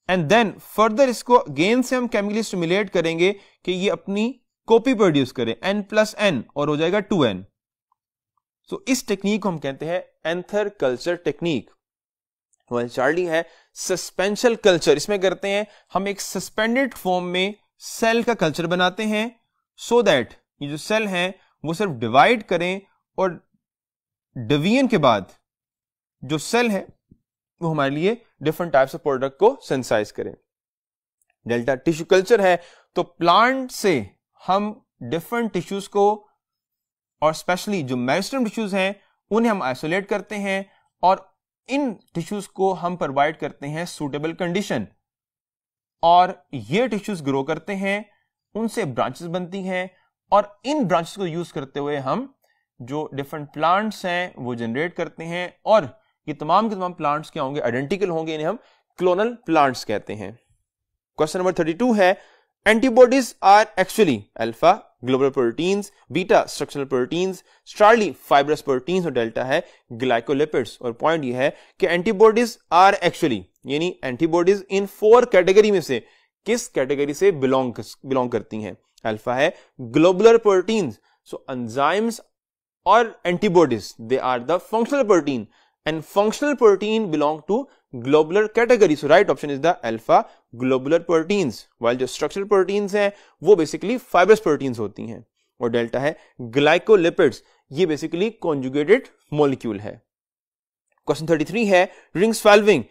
एंड देन फर्दर इसको अगेन से हम केमिकली स्टिमुलेट करेंगे कि ये अपनी कॉपी प्रोड्यूस करे, n+n, और हो जाएगा 2n। सो इस टेक्निक को हम कहते हैं एंथर कल्चर टेक्निक। चार्ली है सस्पेंशन कल्चर। इसमें करते हैं हम एक सस्पेंडेड फॉर्म में सेल का कल्चर बनाते हैं, सो दैट ये जो सेल हैं वो सिर्फ डिवाइड करें, और डिवीजन के बाद जो सेल है वो हमारे लिए डिफरेंट टाइप्स ऑफ प्रोडक्ट को सिंथेसाइज करें। डेल्टा टिश्यू कल्चर है, तो प्लांट से हम डिफरेंट टिश्यूज को, और स्पेशली जो मेरिस्टेम टिश्यूज हैं उन्हें हम आइसोलेट करते हैं, और इन टिश्यूज को हम प्रोवाइड करते हैं सूटेबल कंडीशन, और ये टिश्यूज ग्रो करते हैं, उनसे ब्रांचेस बनती हैं, और इन ब्रांचेस को यूज करते हुए हम जो डिफरेंट प्लांट्स हैं वो जनरेट करते हैं, और ये तमाम के तमाम प्लांट्स क्या होंगे, आइडेंटिकल होंगे, इन्हें हम क्लोनल प्लांट्स कहते हैं। क्वेश्चन नंबर 32 है antibodies are actually alpha globular proteins, beta structural proteins, Charlie fibrous proteins, और डेल्टा है ग्लाइकोलिपिड्स। और पॉइंट ये है कि एंटीबॉडीज आर एक्चुअली, यानी एंटीबॉडीज इन 4 कैटेगरी में से किस कैटेगरी से बिलोंग करती हैं। अल्फा है ग्लोबुलर प्रोटीन्स, सो एंजाइम्स और antibodies they are the functional protein, and functional protein belong to globular category, so right option is the alpha globular proteins, while जो structural proteins हैं वो basically fibrous proteins होती हैं, और delta है glycolipids, ये basically conjugated molecule है। Question 33 है during swallowing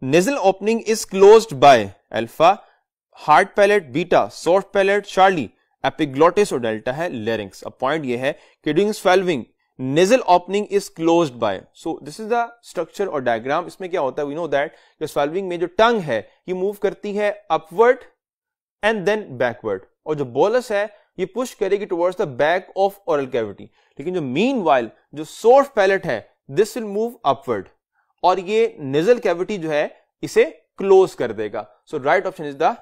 nasal opening is closed by alpha hard palate, beta soft palate, charlie epiglottis, और डेल्टा है larynx। अब पॉइंट ये है कि during swallowing nasal opening is closed by, so this is the structure और diagram। इसमें क्या होता है, we know that कि swallowing में जो टंग है ये मूव करती है upward and then backward, और जो bolus है ये पुश करेगी towards the back of oral cavity, लेकिन जो meanwhile जो soft palate है this will move upward, और ये nasal cavity जो है इसे close कर देगा, so right option is the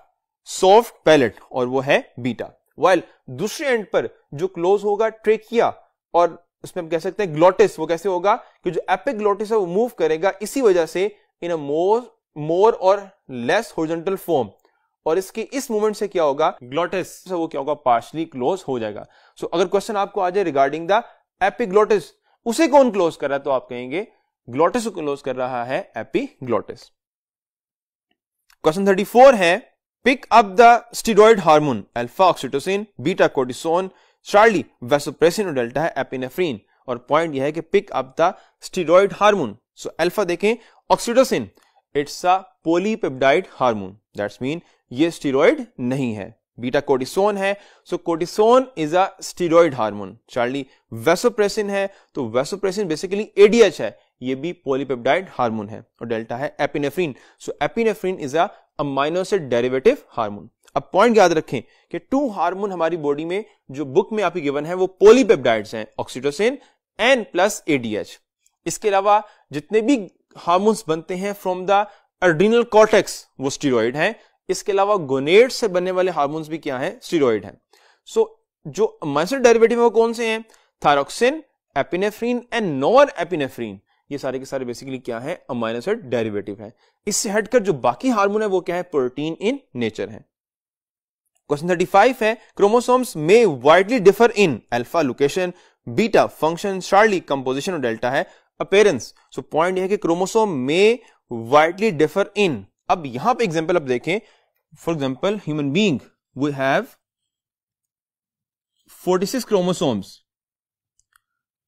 soft palate, और वो है बीटा। while दूसरे एंड पर जो close होगा ट्रेकिया, और उसमें हम कह सकते हैं ग्लोटिस, वो कैसे होगा कि जो एपिग्लोटिस है वो मूव करेगा इसी वजह से इन अ मोर और लेस हॉरिजॉन्टल फॉर्म, और इसके इस मूवमेंट से क्या होगा, ग्लोटिस वो क्या होगा, पार्शली क्लोज हो जाएगा। सो अगर क्वेश्चन आपको आ जाए रिगार्डिंग द एपिग्लोटिस, उसे कौन क्लोज कर रहा है, तो आप कहेंगे ग्लोटिस को क्लोज कर रहा है एपिग्लोटिस। क्वेश्चन 34 है pick up the steroid hormone alpha oxytocin, beta cortisone, Charlie vasopressin, और डेल्टा है एपिनेफ्रीन। और पॉइंट यह है कि pick up the steroid hormone, so alpha देखें oxytocin, it's a polypeptide hormone, that's mean ये स्टीरॉयड नहीं है। बीटा कोर्टिसोन है, so cortisone is a steroid hormone. Charlie vasopressin है, तो वैसोप्रेसिन बेसिकली एडीएच है, ये भी पॉलीपेप्टाइड हार्मोन है। और डेल्टा है epinephrine, so epinephrine is a amino acid derivative hormone. अब पॉइंट याद रखें कि 2 हार्मोन हमारी बॉडी में जो बुक में आपकी गिवन है वो पॉलीपेप्टाइड्स हैं, ऑक्सीटोसिन एन प्लस एडीएच। इसके अलावा जितने भी हार्मोन्स बनते हैं फ्रॉम द एड्रिनल कॉर्टेक्स वो स्टीरॉयड हैं। इसके अलावा गोनेड से बनने वाले हार्मोन्स भी क्या हैं, स्टीरॉयड हैं। सो जो अमाइनो एसिड डेरिवेटिव है वो कौन से हैं, thyroxine, epinephrine and nor epinephrine, ये सारे के सारे बेसिकली क्या है, अमाइनो एसिड डेरिवेटिव है। इससे हटकर जो बाकी हार्मोन है वो क्या है, प्रोटीन इन नेचर है। क्वेश्चन 35 है क्रोमोसोम्स में widely differ in alpha location, beta function, Charlie composition, और डेल्टा है अपीयरेंस। सो पॉइंट यह है कि क्रोमोसोम में वाइडली डिफर इन। अब यहां पे एग्जांपल आप देखें, for example human being we have 46 chromosomes,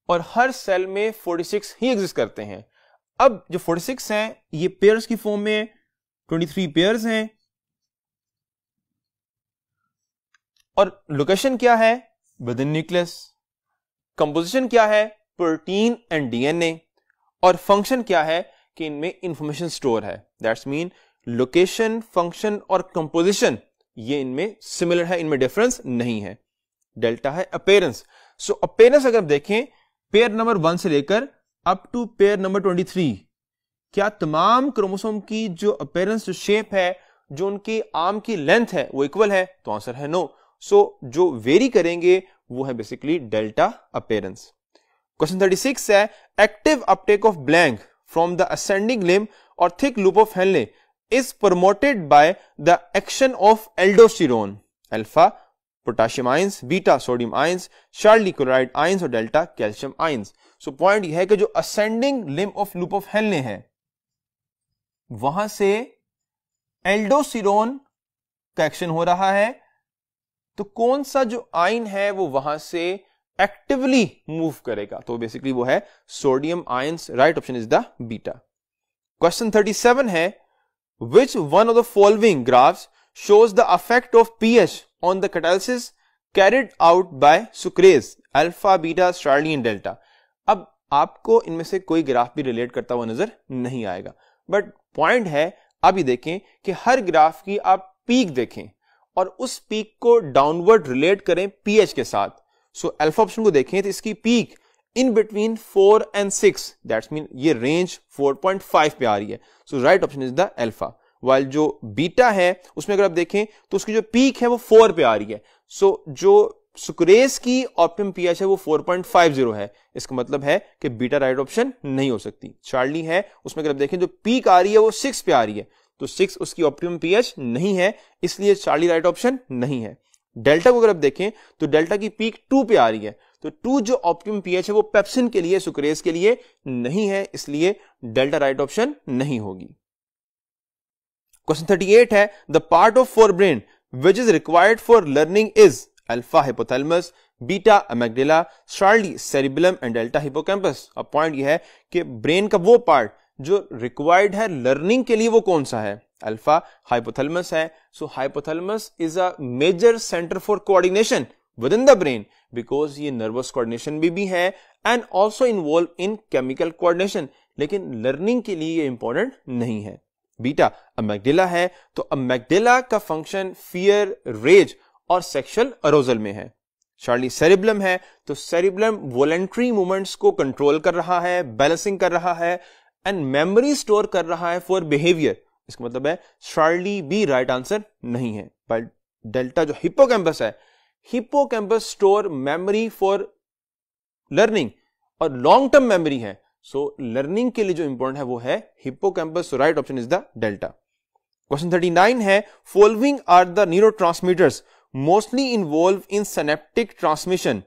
और हर सेल में 46 ही एग्जिस्ट करते हैं। अब जो 46 हैं ये पेयर्स की फॉर्म में 23 पेयर्स हैं, और लोकेशन क्या है, विद इन न्यूक्लियस। कंपोजिशन क्या है, प्रोटीन एंड डीएनए, और फंक्शन क्या है कि इनमें इंफॉर्मेशन स्टोर है। दैट्स मीन लोकेशन, फंक्शन और कंपोजिशन ये इनमें सिमिलर है, इनमें डिफरेंस नहीं है। डेल्टा है अपीयरेंस। सो अपीयरेंस अगर देखें पेयर नंबर 1 से लेकर अप टू पेयर नंबर 23, क्या तमाम क्रोमोसोम की जो अपीयरेंस, जो शेप है, जो उनकी आर्म की लेंथ है, वो इक्वल है? तो आंसर है नो। सो जो वेरी करेंगे वो है बेसिकली डेल्टा अपीयरेंस। क्वेश्चन 36 है active uptake of blank from the ascending limb और thick loop of Henle is promoted by the action of aldosterone, alpha potassium ions, beta sodium ions, Charlie chloride ions और delta calcium ions। So point यह है कि जो ascending limb of loop of Henle है वहां से aldosterone का action हो रहा है, तो कौन सा जो आयन है वो वहां से एक्टिवली मूव करेगा? तो बेसिकली वो है sodium ions. Right option is the beta. Question 37 है Which one of the following graphs shows the effect of pH on the catalysis carried out by sucrase, alpha, beta, Charlie and delta? अब आपको इनमें से कोई graph भी relate करता हुआ नजर नहीं आएगा, बट पॉइंट है अभी देखें कि हर ग्राफ की आप पीक देखें और उस पीक को डाउनवर्ड रिलेट करें पीएच के साथ। सो अल्फा ऑप्शन को देखें तो इसकी peak in between 4 and 6, that's mean ये रेंज 4.5 पे आ रही है। So right option is the alpha. While जो बीटा है उसमें अगर आप देखें तो उसकी जो पीक है वो 4 पे आ रही है। सो जो सुक्रेज की ऑप्टिमम पीएच है वो 4.50 है। इसका मतलब है कि बीटा राइट ऑप्शन नहीं हो सकती। चार्ली है उसमें अगर आप देखें जो पीक आ रही है वो 6 पे आ रही है, तो 6 उसकी ऑप्टिमम पीएच नहीं है, इसलिए चार्ली राइट ऑप्शन नहीं है। डेल्टा को अगर आप देखें तो डेल्टा की पीक 2 पे आ रही है, तो 2 जो ऑप्टिमम पीएच है वो पेप्सिन के लिए, सुक्रेज के लिए नहीं है, इसलिए डेल्टा राइट ऑप्शन नहीं होगी। क्वेश्चन 38 है the part of forebrain which is required for learning is alpha hypothalamus, beta amygdala, Charlie cerebellum and delta hippocampus. अब पॉइंट यह है कि ब्रेन का वो पार्ट जो रिक्वायर्ड है लर्निंग के लिए वो कौन सा है? अल्फा हाइपोथैलेमस है। So hypothalamus is a major centre for coordination with in the brain, because ये नर्वस कोऑर्डिनेशन भी है and also involve in chemical coordination, लेकिन लर्निंग के लिए ये इंपॉर्टेंट नहीं है। बीटा अमेग्डाला है, तो अमेग्डाला का फंक्शन फियर, रेज और सेक्सुअल अरोजल में है। चार्ली सेरिबेलम है, तो सेरिबेलम वॉलेंट्री मूवमेंट्स को कंट्रोल कर रहा है, बैलेंसिंग कर रहा है एंड मेमोरी स्टोर कर रहा है फॉर बिहेवियर। इसका मतलब है चार्ली भी राइट आंसर नहीं है। बट डेल्टा जो हिपोकैम्पस है, hippocampus store memory for learning और लॉन्ग टर्म मेमोरी है। सो लर्निंग के लिए जो इंपॉर्टेंट है वो है hippocampus. So right option is the delta. Question 39 है following are the neurotransmitters mostly involve in synaptic transmission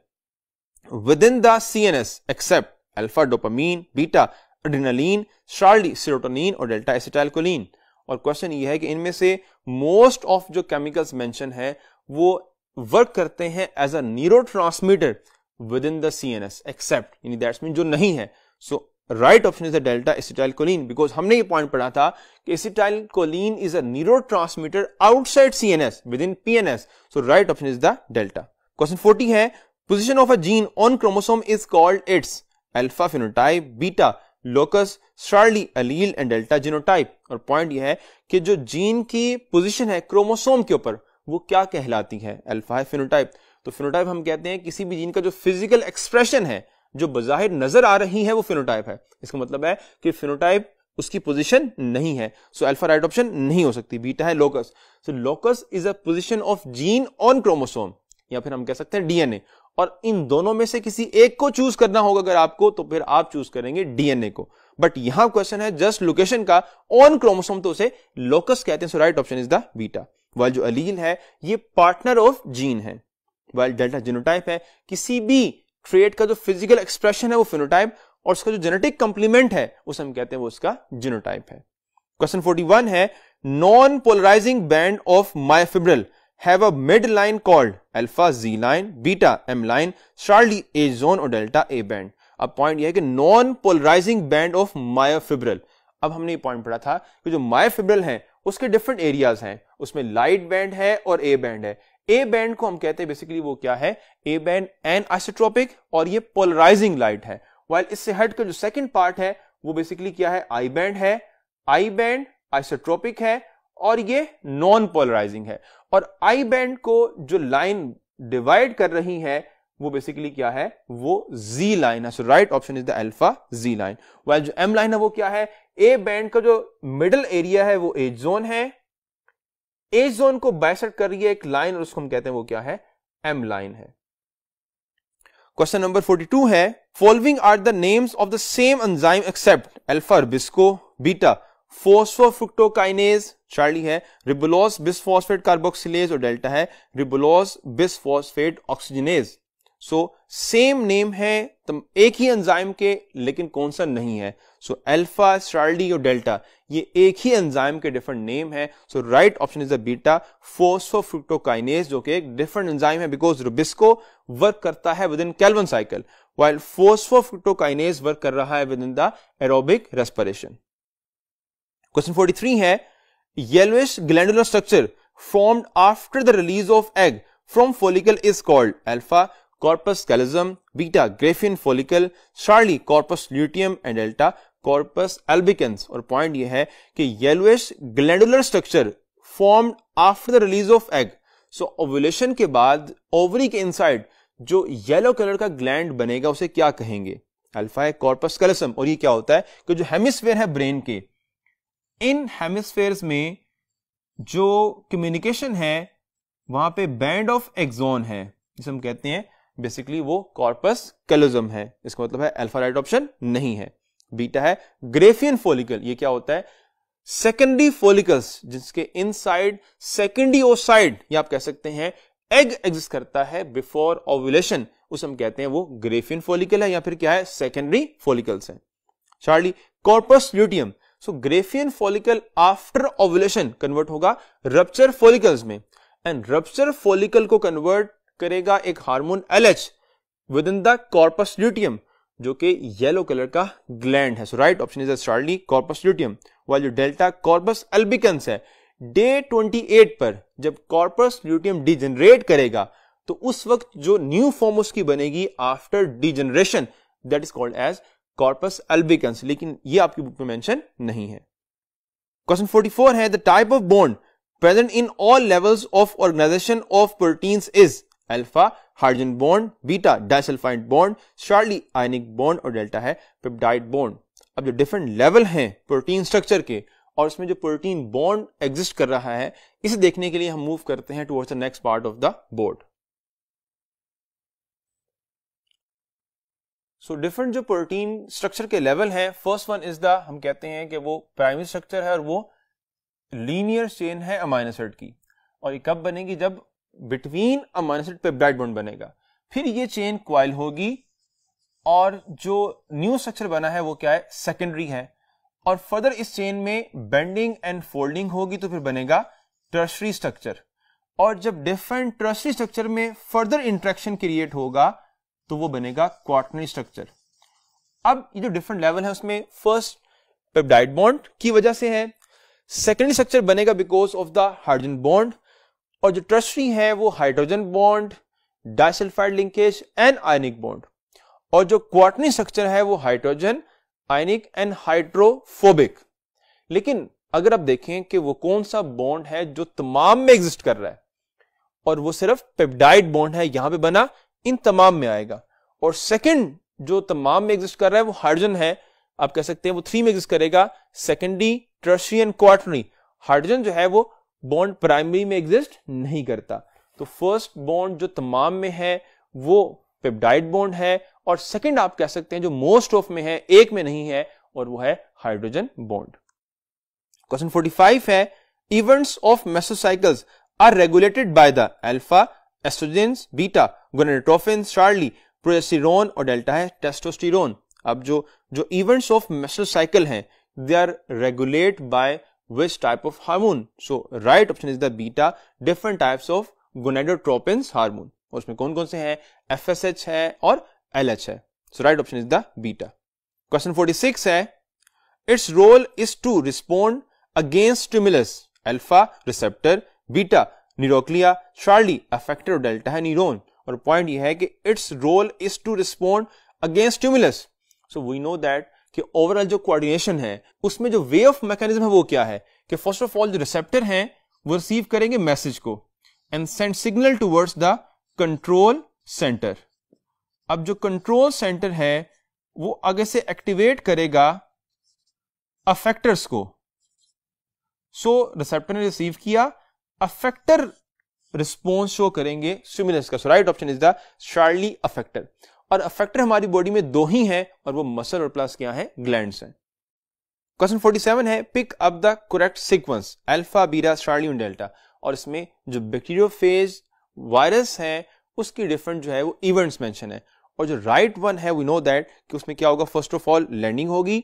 with in the CNS except alpha dopamine, beta adrenaline, Charlie serotonin और delta acetylcholine. और question ये है कि इनमें से most of जो chemicals mention है वो वर्क करते हैं as a neurotransmitter with in the CNS except, यानी दैट्स मीन जो नहीं है। So right option is the delta acetylcholine, because हमने ये पॉइंट पढ़ा था कि acetylcholine is a neurotransmitter outside CNS with in PNS. So right option is the delta. Question 40 है position of a gene on chromosome is called its alpha phenotype, beta locus, Charlie allele and delta genotype. और point यह है कि जो gene की position है chromosome के ऊपर वो क्या कहलाती है? अल्फा है, फिनोटाइप। तो फिनोटाइप हम कहते हैं किसी भी जीन का जो फिजिकल एक्सप्रेशन है, जो बाहिर नजर आ रही है, वो फिनोटाइप है। इसका मतलब है कि फिनोटाइप उसकी पोजीशन नहीं है। सो अल्फा राइट ऑप्शन नहीं हो सकती। बीटा है locus. So locus is a position of gene on chromosome, या फिर हम कह सकते हैं डीएनए। और इन दोनों में से किसी एक को चूज करना होगा अगर आपको, तो फिर आप चूज करेंगे डीएनए को। बट यहां क्वेश्चन है जस्ट लोकेशन का ऑन क्रोमोसोम, तो उसे लोकस कहते हैं। So right option is the beta. While जो अलील है ये पार्टनर ऑफ जीन है, वाइल डेल्टा जीनोटाइप है किसी भी ट्रेट का जो फिजिकल एक्सप्रेशन है वो फिनोटाइप, और उसका जो जेनेटिक कंप्लीमेंट है उसे हम कहते हैं वो उसका जीनोटाइप है। क्वेश्चन 41 है non polarizing band of myofibril have a midline called alpha Z line, beta M line, Charlie A zone और delta A band। अब पॉइंट यह है कि non polarizing band of myofibril. अब हमने ये पॉइंट पढ़ा था कि जो मायोफिब्रिल है उसके डिफरेंट एरियाज हैं, उसमें लाइट बैंड है और ए बैंड है। ए बैंड को हम कहते हैं बेसिकली वो क्या है? ए बैंड एन आइसोट्रोपिक और ये पोलराइजिंग लाइट है। वाइल इससे हटकर जो सेकंड पार्ट है वो बेसिकली क्या है? आई बैंड है। आई बैंड आइसोट्रोपिक है और ये नॉन पोलराइजिंग है। और आई बैंड को जो लाइन डिवाइड कर रही है वो बेसिकली क्या है, वो जी लाइन है। So right option is the alpha G line. While जो एम लाइन है वो क्या है, ए बैंड का जो मिडल एरिया है वो एज जोन है, एज जोन को बाइसेक्ट कर रही है एक लाइन और उसको हम कहते हैं वो क्या है, एम लाइन है। क्वेश्चन नंबर 42 है, following are the names of the same enzyme except alpha rubisco, beta phosphofructokinase, Charlie है रिबोलोज बिसफॉस्फेट कार्बोक्सिलेज और डेल्टा है ribulose bisphosphate oxygenase. So same name है एक ही एंजाइम के, लेकिन कौन सा नहीं है। सो अल्फा, चार्ली और डेल्टा ये एक ही एंजाइम के डिफरेंट नेम है। So right option is the beta phosphofructokinase, जो कि एक डिफरेंट एंजाइम है बिकॉज रुबिस्को वर्क करता है within Calvin cycle, while phosphofructokinase work कर रहा है with in the aerobic respiration. Question 43 है, yellowish glandular structure formed after the release of egg from follicle is called alpha corpus callosum, beta Graafian follicle, Charlie corpus luteum and delta corpus albicans। और point ये है कि yellowish glandular structure formed after the release of egg, so ovulation के बाद ovary के inside जो yellow colour का gland बनेगा उसे क्या कहेंगे, अल्फा है कॉर्पस कैलोसम। और ये क्या होता है कि जो हेमिस्फेयर है ब्रेन के, इन हेमिस्फेयर्स में जो कम्युनिकेशन है वहां पे बैंड ऑफ एक्सोन है जिसे हम कहते हैं बेसिकली वो कॉर्पस कैलोसम है। इसका मतलब है अल्फा राइट ऑप्शन नहीं है। बीटा है ग्रेफियन फॉलिकल, ये क्या होता है, सेकेंडरी फॉलिकल्स जिसके इनसाइड सेकेंडरी ओसाइड या आप कह सकते हैं एग एग्जिस्ट करता है बिफोर ओव्यूलेशन, उसे हम कहते हैं वो ग्रेफियन फॉलिकल है या फिर क्या है सेकेंडरी फॉलिकल्स है। Charlie corpus luteum, so graafian follicle after ovulation convert होगा रप्चर फॉलिकल्स में, एंड रप्चर फॉलिकल को कन्वर्ट करेगा एक hormone LH with in the corpus luteum जो कि येलो कलर का ग्लैंड है। So right option is Charlie corpus luteum. While जो डेल्टा कॉर्पस एल्बिकन्स है, डे 28 पर जब कॉर्पस ल्यूटियम डिजेनरेट करेगा तो उस वक्त जो न्यू फॉर्म उसकी बनेगी after degeneration, that is called as corpus albicans, लेकिन ये आपकी बुक में मेंशन नहीं है। क्वेश्चन 44 है, the type of bond present in all levels of organization of proteins is alpha hydrogen bond, beta disulphide bond, Charlie ionic bond और delta है peptide bond. अब जो डिफरेंट लेवल हैं प्रोटीन स्ट्रक्चर के और उसमें जो प्रोटीन बॉन्ड एग्जिस्ट कर रहा है, इसे देखने के लिए हम मूव करते हैं towards the next part of the board. So different जो प्रोटीन स्ट्रक्चर के लेवल हैं, फर्स्ट वन इज द, हम कहते हैं कि वो प्राइमरी स्ट्रक्चर है और वो लीनियर चेन है अमाइनो एसिड की, और ये कब बनेगी, जब between amino acid peptide bond बनेगा। फिर ये चेन क्वाइल होगी और जो न्यू स्ट्रक्चर बना है वो क्या है, सेकेंडरी है, और फर्दर इस चेन में बेंडिंग एंड फोल्डिंग होगी तो फिर बनेगा टर्शरी स्ट्रक्चर, और जब डिफरेंट टर्शरी स्ट्रक्चर में फर्दर इंटरेक्शन क्रिएट होगा तो वो बनेगा क्वार्टरनरी स्ट्रक्चर। अब ये जो डिफरेंट लेवल है उसमें फर्स्ट पेप्टाइड बॉन्ड की वजह से है, सेकेंडरी स्ट्रक्चर बनेगा because of the hydrogen bond, और जो टर्शरी है वो hydrogen bond, disulphide linkage and ionic bond, और जो क्वार्टरनरी स्ट्रक्चर है वो हाइड्रोजन, आयनिक एंड हाइड्रोफोबिक। लेकिन अगर आप देखें कि वो कौन सा बॉन्ड है जो तमाम में एग्जिस्ट कर रहा है, और वो सिर्फ पेप्टाइड बॉन्ड है, यहां पे बना, इन तमाम में आएगा, और सेकंड जो तमाम में एग्जिस्ट कर रहा है वो हाइड्रोजन है, आप कह सकते हैं वो 3 में एग्जिस्ट करेगा, secondary, tertiary and quaternary. Hydrogen जो है वो बॉन्ड प्राइमरी में एग्जिस्ट नहीं करता, तो फर्स्ट बॉन्ड जो तमाम में है वो पेप्टाइड बॉन्ड है, और सेकंड आप कह सकते हैं जो मोस्ट ऑफ में है, एक में नहीं है, और वो है हाइड्रोजन बॉन्ड। क्वेश्चन 45 है, events of mesocycles are regulated by the alpha estrogens, beta gonadotrophin, Charlie progesterone और डेल्टा है टेस्टोस्टेरोन। अब जो इवेंट्स ऑफ मेसोसाइकिल हैं they are regulate by which type of hormone? So right option is the beta, different types of gonadotropins hormone, और उसमें कौन कौन से हैं, FSH है और LH है। So right option is the beta. Question 46 है, its role is to respond against stimulus, alpha receptor, beta neuroclia, Charlie effector और delta है neuron, और पॉइंट ये है कि its role is to respond against stimulus. So we know that कि overall जो coordination है उसमें जो वे ऑफ मैकेनिज्म है वो क्या है कि फर्स्ट ऑफ ऑल जो रिसेप्टर हैं वो रिसीव करेंगे मैसेज को and send signal towards the control centre, अब जो कंट्रोल सेंटर है वो आगे से एक्टिवेट करेगा अफेक्टर्स को। सो रिसेप्टर ने रिसीव किया, अफेक्टर रिस्पॉन्स शो करेंगे स्टिमुलस का। So right option is the Charlie effector. और अफेक्टर हमारी बॉडी में दो ही हैं और वो मसल और प्लस क्या है, ग्लैंड्स हैं। क्वेश्चन 47 है pick up the correct sequence alpha beta Charlie और डेल्टा। और इसमें जो बैक्टीरियोफेज वायरस है उसकी डिफरेंट जो है वो इवेंट्स मेंशन है। और जो राइट वन है वी नो दैट कि उसमें क्या होगा, फर्स्ट ऑफ ऑल लैंडिंग होगी,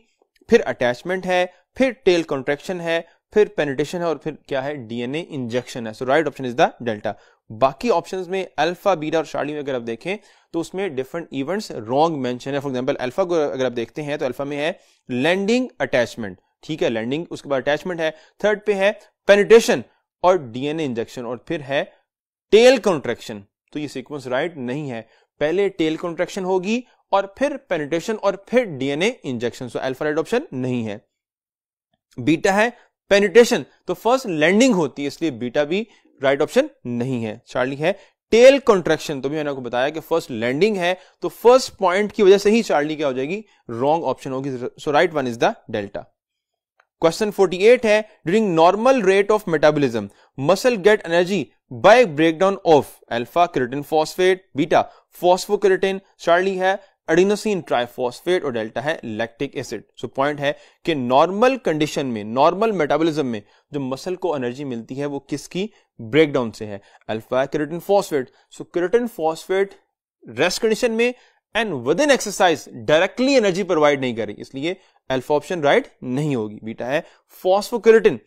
फिर अटैचमेंट है, फिर टेल कॉन्ट्रैक्शन है, फिर पेनिट्रेशन है और फिर क्या है, डीएनए इंजेक्शन है। So right option is the delta. बाकी ऑप्शंस में अल्फा बीटा और शार्ली में अगर आप देखें तो उसमें डिफरेंट इवेंट्स रॉन्ग मेंशन है। फॉर एग्जांपल अल्फा को अगर आप देखते हैं तो अल्फा में है लैंडिंग अटैचमेंट, ठीक है, लैंडिंग, उसके बाद अटैचमेंट है, थर्ड पे है पेनिट्रेशन और डीएनए इंजेक्शन और फिर है टेल कॉन्ट्रैक्शन। तो ये सीक्वेंस राइट नहीं है, पहले टेल कॉन्ट्रैक्शन होगी और फिर पेनिट्रेशन और फिर DNA injection. So alpha right option नहीं है। बीटा है पेनिट्रेशन, तो फर्स्ट लैंडिंग होती है इसलिए बीटा भी राइट ऑप्शन नहीं है। चार्ली है टेल कॉन्ट्रैक्शन, तो भी मैंने आपको बताया कि फर्स्ट लैंडिंग है तो फर्स्ट पॉइंट की वजह से ही चार्ली क्या हो जाएगी, रॉन्ग ऑप्शन होगी। So right one is the delta. Question 48 है during normal rate of metabolism muscle get energy by breakdown of alpha creatine phosphate, beta phosphocreatine, charlie है एडिनोसिन ट्राइफॉस्फेट और डेल्टा है लैक्टिक एसिड। सो पॉइंट है कि normal condition में, normal metabolism में जो muscle को एनर्जी मिलती है वो किसकी ब्रेकडाउन से है, अल्फा केराटिन फॉस्फेट। सो केराटिन फॉस्फेट रेस्ट कंडीशन में and with in exercise directly energy provide नहीं कर रही, इसलिए अल्फा ऑप्शन राइट नहीं होगी। बीटा है फॉस्फोकेराटिन,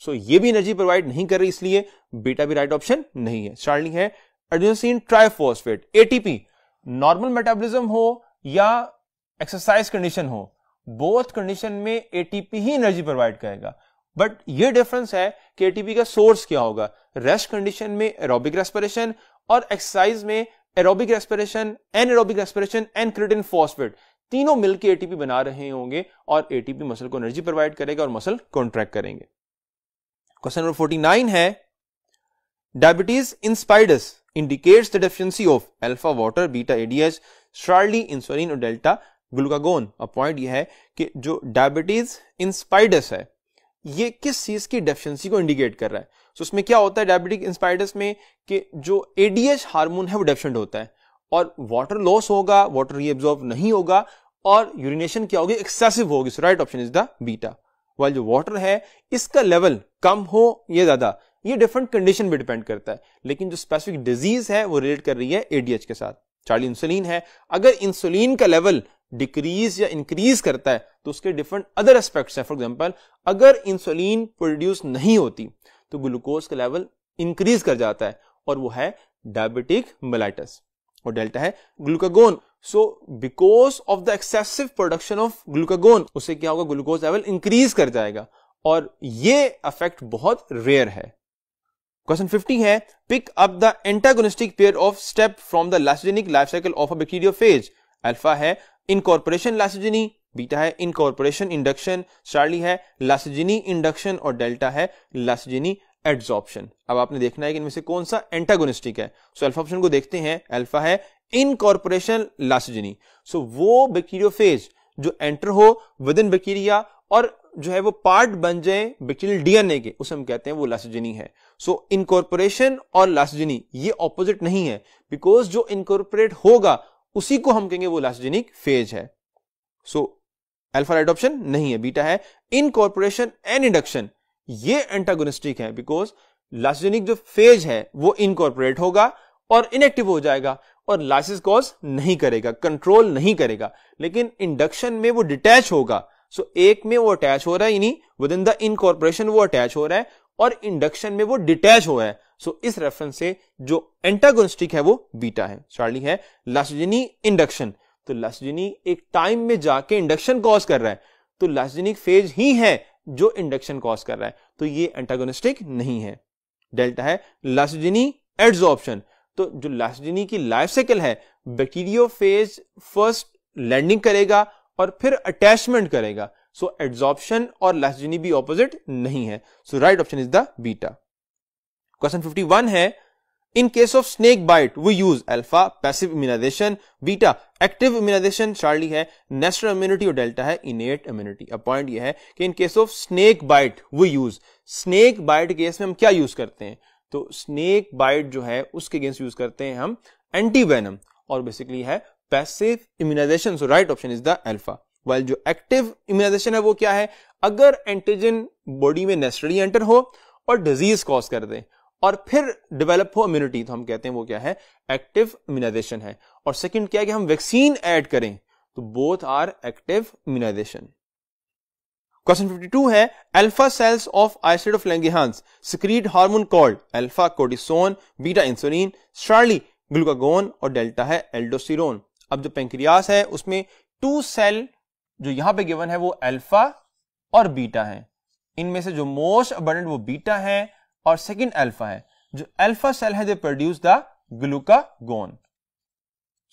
सो ये भी एनर्जी प्रोवाइड नहीं कर रही इसलिए बीटा भी राइट ऑप्शन नहीं है। चार्ली है adenosine triphosphate, ATP, normal metabolism हो या एक्सरसाइज कंडीशन हो, बोथ कंडीशन में एटीपी ही एनर्जी प्रोवाइड करेगा। बट ये डिफरेंस है कि एटीपी का सोर्स क्या होगा, रेस्ट कंडीशन में एरोबिक रेस्पिरेशन और एक्सरसाइज में aerobic respiration, anaerobic respiration and creatine phosphate, तीनों मिलकर एटीपी बना रहे होंगे और एटीपी मसल को एनर्जी प्रोवाइड करेगा और मसल कॉन्ट्रैक्ट करेंगे। क्वेश्चन नंबर 49 है diabetes इंस्पाइडस indicates the deficiency of alpha water, beta ADH, Charlie insulin और डेल्टा ग्लूकागोन। अब पॉइंट यह है कि जो डायबिटीज इंस्पाइडस है ये किस चीज की डेफिशिएंसी को इंडिकेट कर रहा है। तो उसमें क्या होता है डायबिटिक इंस्पाइडस में कि जो ADH हार्मोन है वो डेफिशिएंट होता है और वाटर लॉस होगा, वाटर रीअब्सॉर्ब नहीं होगा और यूरिनेशन क्या होगी, एक्सेसिव होगी। So right option is the beta. While जो वाटर है इसका लेवल कम हो या ज्यादा ये डिफरेंट कंडीशन पे डिपेंड करता है, लेकिन जो स्पेसिफिक डिजीज है वो रिलेट कर रही है एडीएच के साथ। चार्ली इंसुलिन है, अगर इंसुलिन का लेवल डिक्रीज या इंक्रीज करता है तो उसके डिफरेंट अदर एस्पेक्ट्स हैं। फॉर एग्जांपल अगर इंसुलिन प्रोड्यूस नहीं होती तो ग्लूकोज का लेवल इंक्रीज कर जाता है और वो है डायबिटिक मेलाइटस। और डेल्टा है glucagon. So because of the excessive production of glucagon उससे क्या होगा, ग्लूकोज लेवल इंक्रीज कर जाएगा और ये अफेक्ट बहुत रेयर है। क्वेश्चन 50 है pick up the antagonistic pair of step from the lysogenic life cycle of a bacteriophage. Alpha है इनकॉर्पोरेशन लाइसोजेनी, बीटा है इनकॉर्पोरेशन इंडक्शन, चार्ली है लाइसोजेनी इंडक्शन और डेल्टा है लाइसोजेनी एड्सॉर्प्शन। अब आपने देखना है कि इनमें से कौन सा एंटागोनिस्टिक है। सो अल्फा ऑप्शन को देखते हैं, अल्फा है इनकॉर्पोरेशन लाइसोजेनी। सो वो बैक्टीरियोफेज जो एंटर हो विद इन बैक्टीरिया और जो है वो पार्ट बन जाए बैक्टीरियल डीएनए के, उसे हम कहते हैं वो लाइसोजेनी है। सो इनकॉर्पोरेशन और लाइसोजेनी ये ऑपोजिट नहीं है, बिकॉज जो इनकॉर्पोरेट होगा उसी को हम कहेंगे वो लाइसोजेनिक फेज है। सो अल्फा राइट ऑप्शन नहीं है। बीटा है इनकॉर्पोरेशन एंड इंडक्शन, ये एंटागोनिस्टिक है बिकॉज लाइसोजेनिक जो फेज है वो इनकॉर्पोरेट होगा और इनएक्टिव हो जाएगा और लाइसिस कॉज नहीं करेगा, कंट्रोल नहीं करेगा, लेकिन इंडक्शन में वो डिटैच होगा। सो एक में वो अटैच हो रहा है, यानी विद इन द इनकॉर्पोरेशन वो अटैच हो रहा है और इंडक्शन में वो डिटैच हो रहा है। सो इस रेफरेंस से जो एंटागोनिस्टिक है वो बीटा है। चार्ली है लाइसोजेनी इंडक्शन, तो लाइसोजेनी एक टाइम में जाके इंडक्शन कॉज कर रहा है, तो लाइसोजेनिक फेज ही है जो इंडक्शन कॉज कर रहा है, तो ये एंटागोनिस्टिक नहीं है। डेल्टा है लाइसोजेनी एड्सॉर्प्शन, तो जो लाइसोजेनी की लाइफ साइकिल है बैक्टीरियोफेज फर्स्ट लैंडिंग करेगा और फिर अटैचमेंट करेगा। सो एड्सॉर्प्शन और लाइसोजेनी भी ऑपोजिट नहीं है। So right option is the beta. Question 51 है In case of snake bite, we use alpha passive immunization, beta active immunization, Charlie है natural immunity और डेल्टा है innate immunity. अब पॉइंट ये है कि in case of snake bite we use, snake bite case में हम क्या यूज करते हैं, तो snake bite जो है उसके अगेंस्ट यूज करते हैं हम एंटी वेनम और बेसिकली है passive immunization. So right option is the alpha. While जो एक्टिव इम्यूनाइजेशन है वो क्या है, अगर एंटीजन बॉडी में नेचुरली एंटर हो और डिजीज कॉज कर दे और फिर डेवलप हो इम्यूनिटी, तो हम कहते हैं वो क्या है, एक्टिव इम्यूनाइजेशन है. और सेकंड क्या है कि हम वैक्सीन ऐड करें, तो both are active immunisation. Question 52 है alpha cells of isolate of Langerhans secrete hormone called alpha cortisone, beta insulin, charlie glucagon और डेल्टा है एल्डोस्टेरोन. अब जो पेंक्रियास है उसमें 2 सेल जो यहां पे गिवन है वो अल्फा और बीटा है. इनमें से जो मोस्ट अबंडेंट वो बीटा है और सेकंड अल्फा है. जो अल्फा सेल है they produce the glucagon.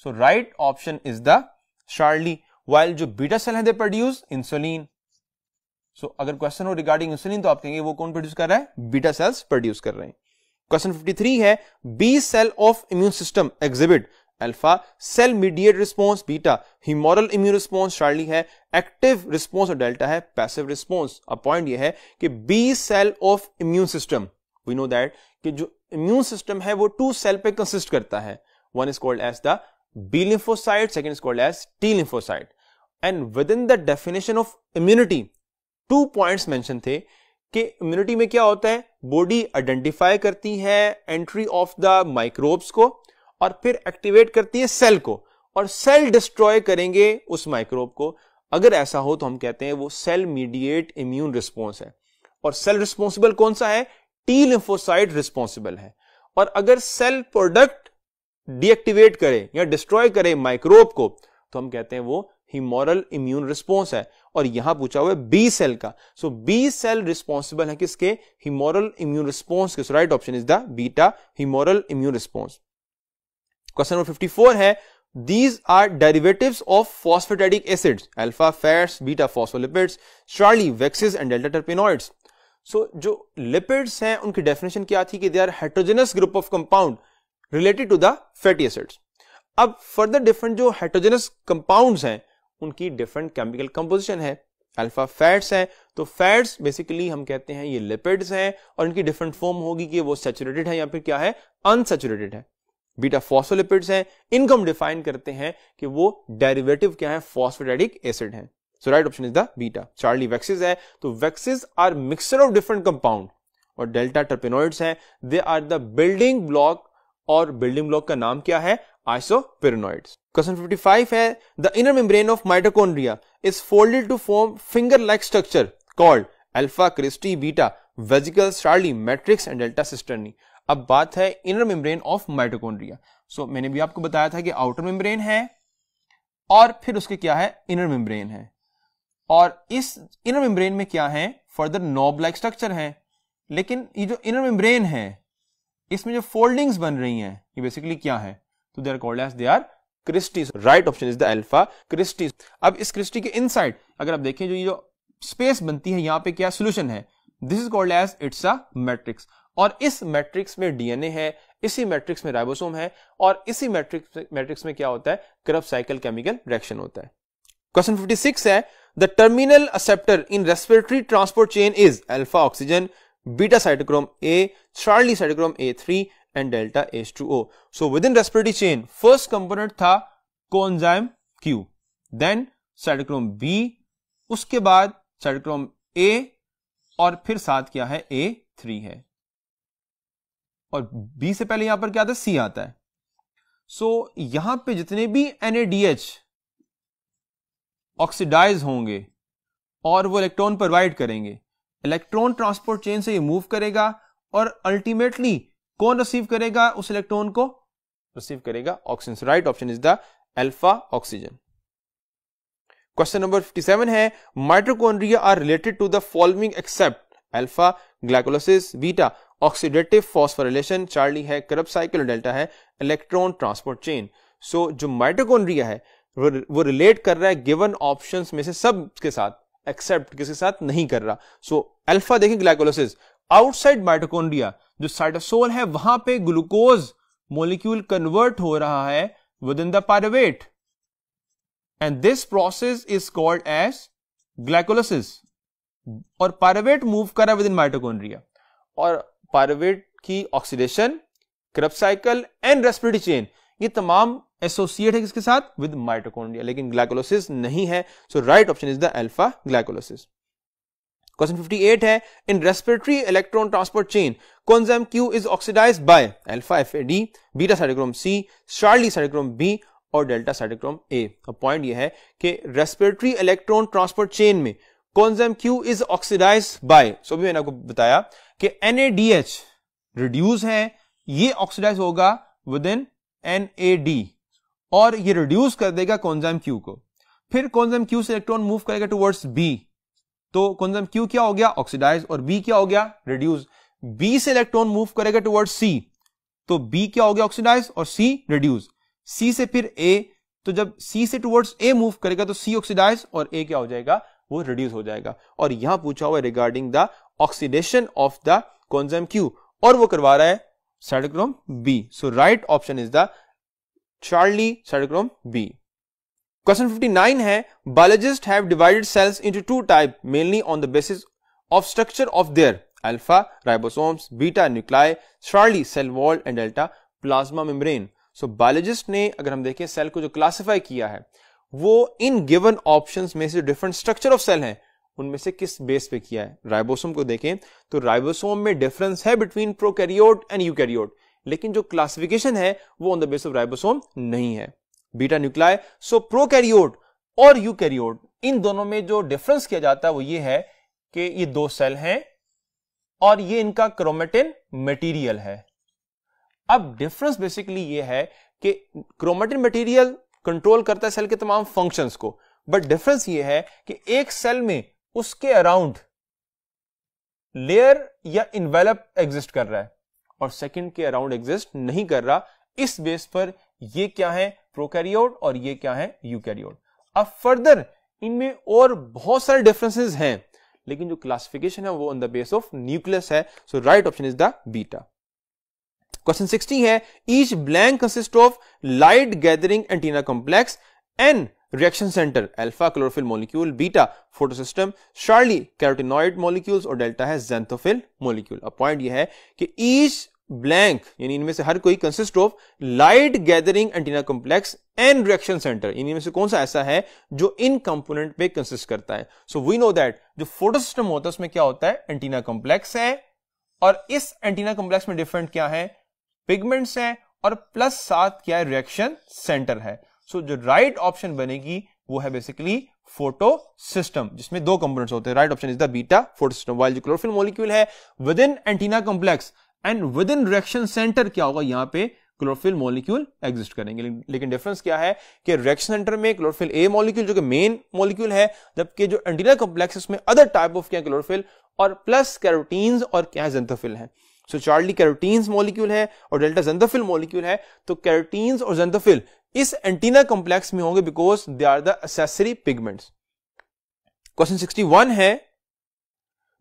So right option is the Charlie. While जो बीटा सेल है दे प्रोड्यूस इंसुलिन. सो अगर क्वेश्चन हो रिगार्डिंग इंसुलिन तो आप कहेंगे वो कौन प्रोड्यूस कर रहा है, बीटा सेल्स प्रोड्यूस कर रहे हैं. क्वेश्चन 53 है B cell of immune system exhibit alpha cell mediate response, beta humoral immune response, Charlie है एक्टिव रिस्पॉन्स और डेल्टा है पैसिव रिस्पॉन्स. अब पॉइंट ये है कि B cell of immune system, we know that कि जो इम्यून सिस्टम है वो 2 सेल पे कंसिस्ट करता है. One is called as the B lymphocyte, second is called as T lymphocyte. And with in the definition of immunity 2 points mention थे कि immunity में क्या होता है, बॉडी आइडेंटिफाई करती है एंट्री ऑफ द माइक्रोब्स को और फिर एक्टिवेट करती है सेल को और सेल डिस्ट्रॉय करेंगे उस माइक्रोब को. अगर ऐसा हो तो हम कहते हैं वो सेल मीडिएट इम्यून रिस्पॉन्स है. और सेल रिस्पॉन्सिबल कौन सा है, टी लिम्फोसाइट रिस्पॉन्सिबल है. और अगर सेल प्रोडक्ट डीएक्टिवेट करे या डिस्ट्रॉय करे माइक्रोब को तो हम कहते हैं वो ह्यूमोरल इम्यून रिस्पॉन्स है. और यहां पूछा हुआ है बी सेल का. सो बी सेल रिस्पॉन्सिबल है किसके, ह्यूमोरल इम्यून रिस्पॉन्स के. So right option is the beta humoral immune response. Question number 54 है these are derivatives of phosphatidic acids alpha fats, beta phospholipids, charlie waxes and delta terpenoids. so जो lipids हैं उनकी definition क्या थी कि they are heterogeneous group of compound related to the fatty acids. अब further different जो heterogeneous compounds हैं उनकी डिफरेंट केमिकल कंपोजिशन है. अल्फा फैट्स है तो फैट्स बेसिकली हम कहते हैं ये लिपिड्स हैं और इनकी डिफरेंट फॉर्म होगी कि वो सैचुरेटेड है या फिर क्या है, अनसैचुरेटेड है. बीटा फॉस्फोलिपिड्स हैं, इनको हम डिफाइन करते हैं कि वो डेरिवेटिव क्या है, फॉस्फेटिडिक एसिड है. So right option is the beta. Charlie waxes है तो waxes are mixture of different compound. और डेल्टा टर्पेनॉइड्स हैं, they are the building block और बिल्डिंग ब्लॉक का नाम क्या है, आइसोपेरिनॉइड्स. क्वेश्चन 55 है the inner membrane of mitochondria is folded to form finger like structure called alpha cristae, beta vesicles, charlie matrix and delta cisternae. अब बात है inner membrane of mitochondria. सो मैंने भी आपको बताया था कि आउटर मेम्ब्रेन है और फिर उसके क्या है, इनर मेम्ब्रेन है. और इस इनर मेम्ब्रेन में क्या है, फर्दर नॉब लाइक स्ट्रक्चर है. लेकिन ये जो इनर मेम्ब्रेन है इसमें जो फोल्डिंग्स बन रही हैं ये बेसिकली क्या है, तो they are called as they are cristae. Right option is the alpha cristae. अब इस क्रिस्टी के इनसाइड अगर आप देखें जो ये जो स्पेस बनती है यहां पे क्या सोल्यूशन है, this is called as it's a matrix. और इस मैट्रिक्स में डीएनए है, इसी मैट्रिक्स में राइबोसोम है और इसी मैट्रिक्स में क्या होता है, क्रब साइकिल केमिकल रिएक्शन होता है. क्वेश्चन 56 है the terminal acceptor in respiratory transport chain is alpha oxygen, beta cytochrome A, charlie cytochrome A3 and delta H2O. So within respiratory chain first component था coenzyme Q, then cytochrome B, उसके बाद cytochrome A और फिर साथ क्या है, A3 है. और B से पहले यहां पर क्या आता है, C आता है. सो यहां पे जितने भी NADH ऑक्सीडाइज होंगे और वो इलेक्ट्रॉन प्रोवाइड करेंगे, इलेक्ट्रॉन ट्रांसपोर्ट चेन से ये मूव करेगा और अल्टीमेटली कौन रिसीव करेगा उस इलेक्ट्रॉन को, रिसीव करेगा oxygen. Right option is the alpha oxygen. Question number 57 है mitochondria are related to the following except alpha glycolysis, beta oxidative phosphorylation, Charlie है क्रब साइकिल, डेल्टा है इलेक्ट्रॉन ट्रांसपोर्ट चेन. सो जो mitochondria है वो relate कर रहा है given options में से सब के साथ, एक्सेप्ट किसी के साथ नहीं कर रहा. सो अल्फा देखें ग्लाइकोलाइसिस, आउटसाइड माइटोकॉन्ड्रिया जो साइटोसोल है वहां पे ग्लूकोज मॉलिक्यूल कन्वर्ट हो रहा है with in the pyruvate, and this process is called as glycolysis. और पायरुवेट मूव कर रहा है विद इन माइटोकॉन्ड्रिया, और पायरुवेट की oxidation, Krebs cycle and respiratory chain, ये तमाम एसोसिएट है किसके साथ? विद माइटोकॉन्ड्रिया, लेकिन ग्लाइकोलाइसिस नहीं है। So right option is the alpha glycolysis. Question 58 है, in respiratory electron transport chain coenzyme Q is oxidised by alpha FAD, beta cytochrome C, charlie cytochrome B और डेल्टा साइटोक्रोम A। अब point ये है कि respiratory electron transport chain में coenzyme Q is oxidised by, so भी मैंने आपको बताया कि NADH रिड्यूस है, ये ऑक्सीडाइज होगा विद इन NAD और ये रिड्यूस कर देगा कोएंजाइम Q को। फिर कोएंजाइम Q से इलेक्ट्रॉन मूव करेगा टुवर्ड्स B, तो कोएंजाइम Q क्या हो गया? ऑक्सीडाइज, और B क्या हो गया? रिड्यूस। B से इलेक्ट्रॉन मूव करेगा टुवर्ड्स C, तो B क्या हो गया? ऑक्सीडाइज, और C रिड्यूस। C से फिर A, तो जब C से टुवर्ड्स A मूव करेगा तो C ऑक्सीडाइज और A क्या हो जाएगा? वो रिड्यूस हो जाएगा। और यहां पूछा हुआ regarding the oxidation of the coenzyme Q, और वो करवा रहा है cytochrome B। So right option is the Charlie cytochrome B। Question 59 है, biologist have divided cells into two type mainly on the basis of structure of their alpha ribosomes, beta nuclei, Charlie cell wall and delta plasma membrane. So biologist ने अगर हम देखें cell को जो classify किया है वो इन गिवन ऑप्शंस में से डिफरेंट स्ट्रक्चर ऑफ सेल हैं उनमें से किस बेस पे किया है। राइबोसोम को देखें तो राइबोसोम में डिफरेंस है बिटवीन प्रोकैरियोट एंड यूकैरियोट, लेकिन जो क्लासिफिकेशन है वो on the base of ribosome नहीं है। बीटा न्यूक्लाई, सो प्रोकैरियोट और यूकैरियोट इन दोनों में जो डिफरेंस किया जाता है वो ये है कि ये दो सेल हैं और ये इनका क्रोमेटिन मटेरियल है। अब डिफरेंस बेसिकली ये है कि क्रोमेटिन मटेरियल कंट्रोल करता है सेल के तमाम फंक्शंस को, बट डिफरेंस ये है कि एक सेल में उसके अराउंड लेयर या इन्वेलप एग्जिस्ट कर रहा है और सेकंड के अराउंड एग्जिस्ट नहीं कर रहा। इस बेस पर ये क्या है? प्रोकैरियोट और ये क्या है? यूकैरियोट। अब फर्दर इनमें और बहुत सारे डिफरेंसेस हैं, लेकिन जो क्लासिफिकेशन है वो on the base of nucleus है। So right option is the beta. Question 60 है, each blank consist of light gathering antenna complex and reaction centre, alpha chlorophyll molecule, beta photosystem, charlie carotenoid molecules और delta है xanthophyll molecule. अब point ये है कि each blank यानी इनमें से हर कोई consist of light gathering antenna complex and reaction centre, इनमें से कौन सा ऐसा है जो इन कंपोनेंट पे कंसिस्ट करता है? सो वी नो दैट जो फोटोसिस्टम होता है उसमें क्या होता है? एंटीना कॉम्प्लेक्स है, और इस एंटीना कॉम्प्लेक्स में डिफरेंट क्या है? पिगमेंट्स हैं, और प्लस साथ क्या है? रिएक्शन सेंटर है। सो जो राइट ऑप्शन बनेगी वो है बेसिकली फोटो सिस्टम, जिसमें दो कंपोनेंट्स होते हैं। Right option is the beta photo system. While जो क्लोरोफिल मॉलिक्यूल है with in antenna complex and with in reaction centre क्या होगा? यहां पे क्लोरोफिल मॉलिक्यूल एग्जिस्ट करेंगे, लेकिन डिफरेंस क्या है कि रिएक्शन सेंटर में क्लोरोफिल ए मॉलिक्यूल जो कि मेन मॉलिक्यूल है, जबकि जो एंटीना कॉम्प्लेक्स है उसमें अदर टाइप ऑफ क्या क्लोरोफिल और प्लस कैरोटीन्स और क्या ज़ैंथोफिल है। सो चार्ली कैरोटीन्स मॉलिक्यूल है और डेल्टा ज़ैंथोफिल मॉलिक्यूल है, तो कैरोटीन्स और ज़ैंथोफिल इस एंटीना कॉम्प्लेक्स में होंगे because they are the accessory pigments. Question 61 है,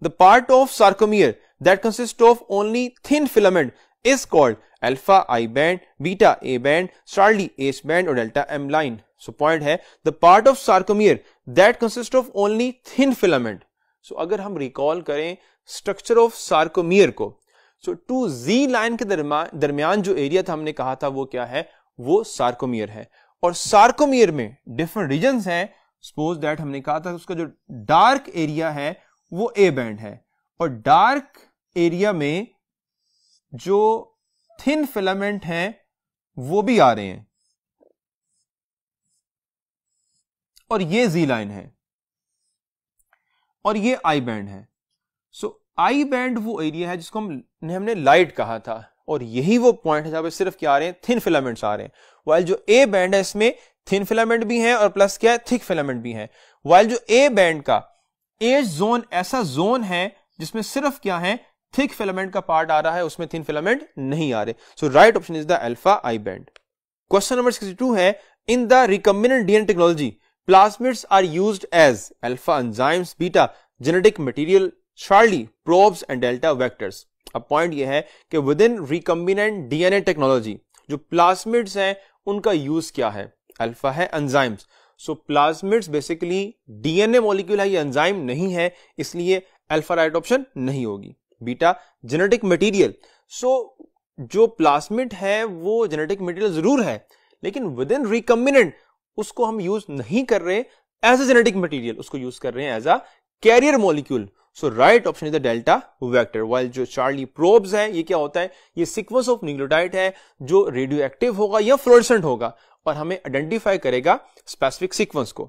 the part of sarcomere that consist of only thin filament is called alpha I band, beta A band, charlie H band और delta M line. So point है the part of sarcomere that consist of only thin filament. So अगर हम recall करें structure of sarcomere को, सो to ji line के दरमियान जो area था हमने कहा था वो क्या है? वो सार्कोमियर है। और सार्कोमियर में डिफरेंट रीजन्स हैं। सपोज दैट हमने कहा था उसका जो डार्क एरिया है वो ए बैंड है, और डार्क एरिया में जो थिन फिलामेंट हैं वो भी आ रहे हैं, और ये जी लाइन है और ये आई बैंड है। सो आई बैंड वो एरिया है जिसको हमने लाइट कहा था, और यही वो पॉइंट है जहां पे सिर्फ क्या आ रहे हैं? थिन फिलामेंट्स आ रहे हैं। वाइल जो ए बैंड है इसमें थिन फिलामेंट भी है और प्लस क्या है? थिक फिलामेंट भी है। वाइल जो ए बैंड का एज जोन ऐसा जोन है जिसमें सिर्फ क्या है? थिक फिलामेंट का पार्ट आ रहा है, उसमें थिन फिलामेंट नहीं आ रहे। So right option is the alpha I band. Question number 62 है, in the recombinant DNA technology plasmids are used as alpha enzymes, beta genetic material, charlie probes and delta vectors. अब point ये है कि within recombinant DNA technology जो plasmids हैं उनका use क्या है? अल्फा है एंजाइम्स। सो प्लाज्मिड्स बेसिकली डीएनए मॉलिक्यूल है, ये एंजाइम नहीं है, इसलिए अल्फा राइट ऑप्शन नहीं होगी। Beta genetic material. सो जो प्लाज्मिड है वो जेनेटिक मटेरियल जरूर है, लेकिन विद इन रिकम्बिनेंट उसको हम यूज नहीं कर रहे एज अ जेनेटिक मटेरियल, उसको यूज कर रहे हैं as a carrier molecule. So right option is the delta vector. While जो चार्ली प्रोब्स है ये क्या होता है? ये सीक्वेंस ऑफ न्यूक्लियोटाइड है जो रेडियो एक्टिव होगा या फ्लोरेसेंट होगा और हमें आइडेंटिफाई करेगा स्पेसिफिक सीक्वेंस को।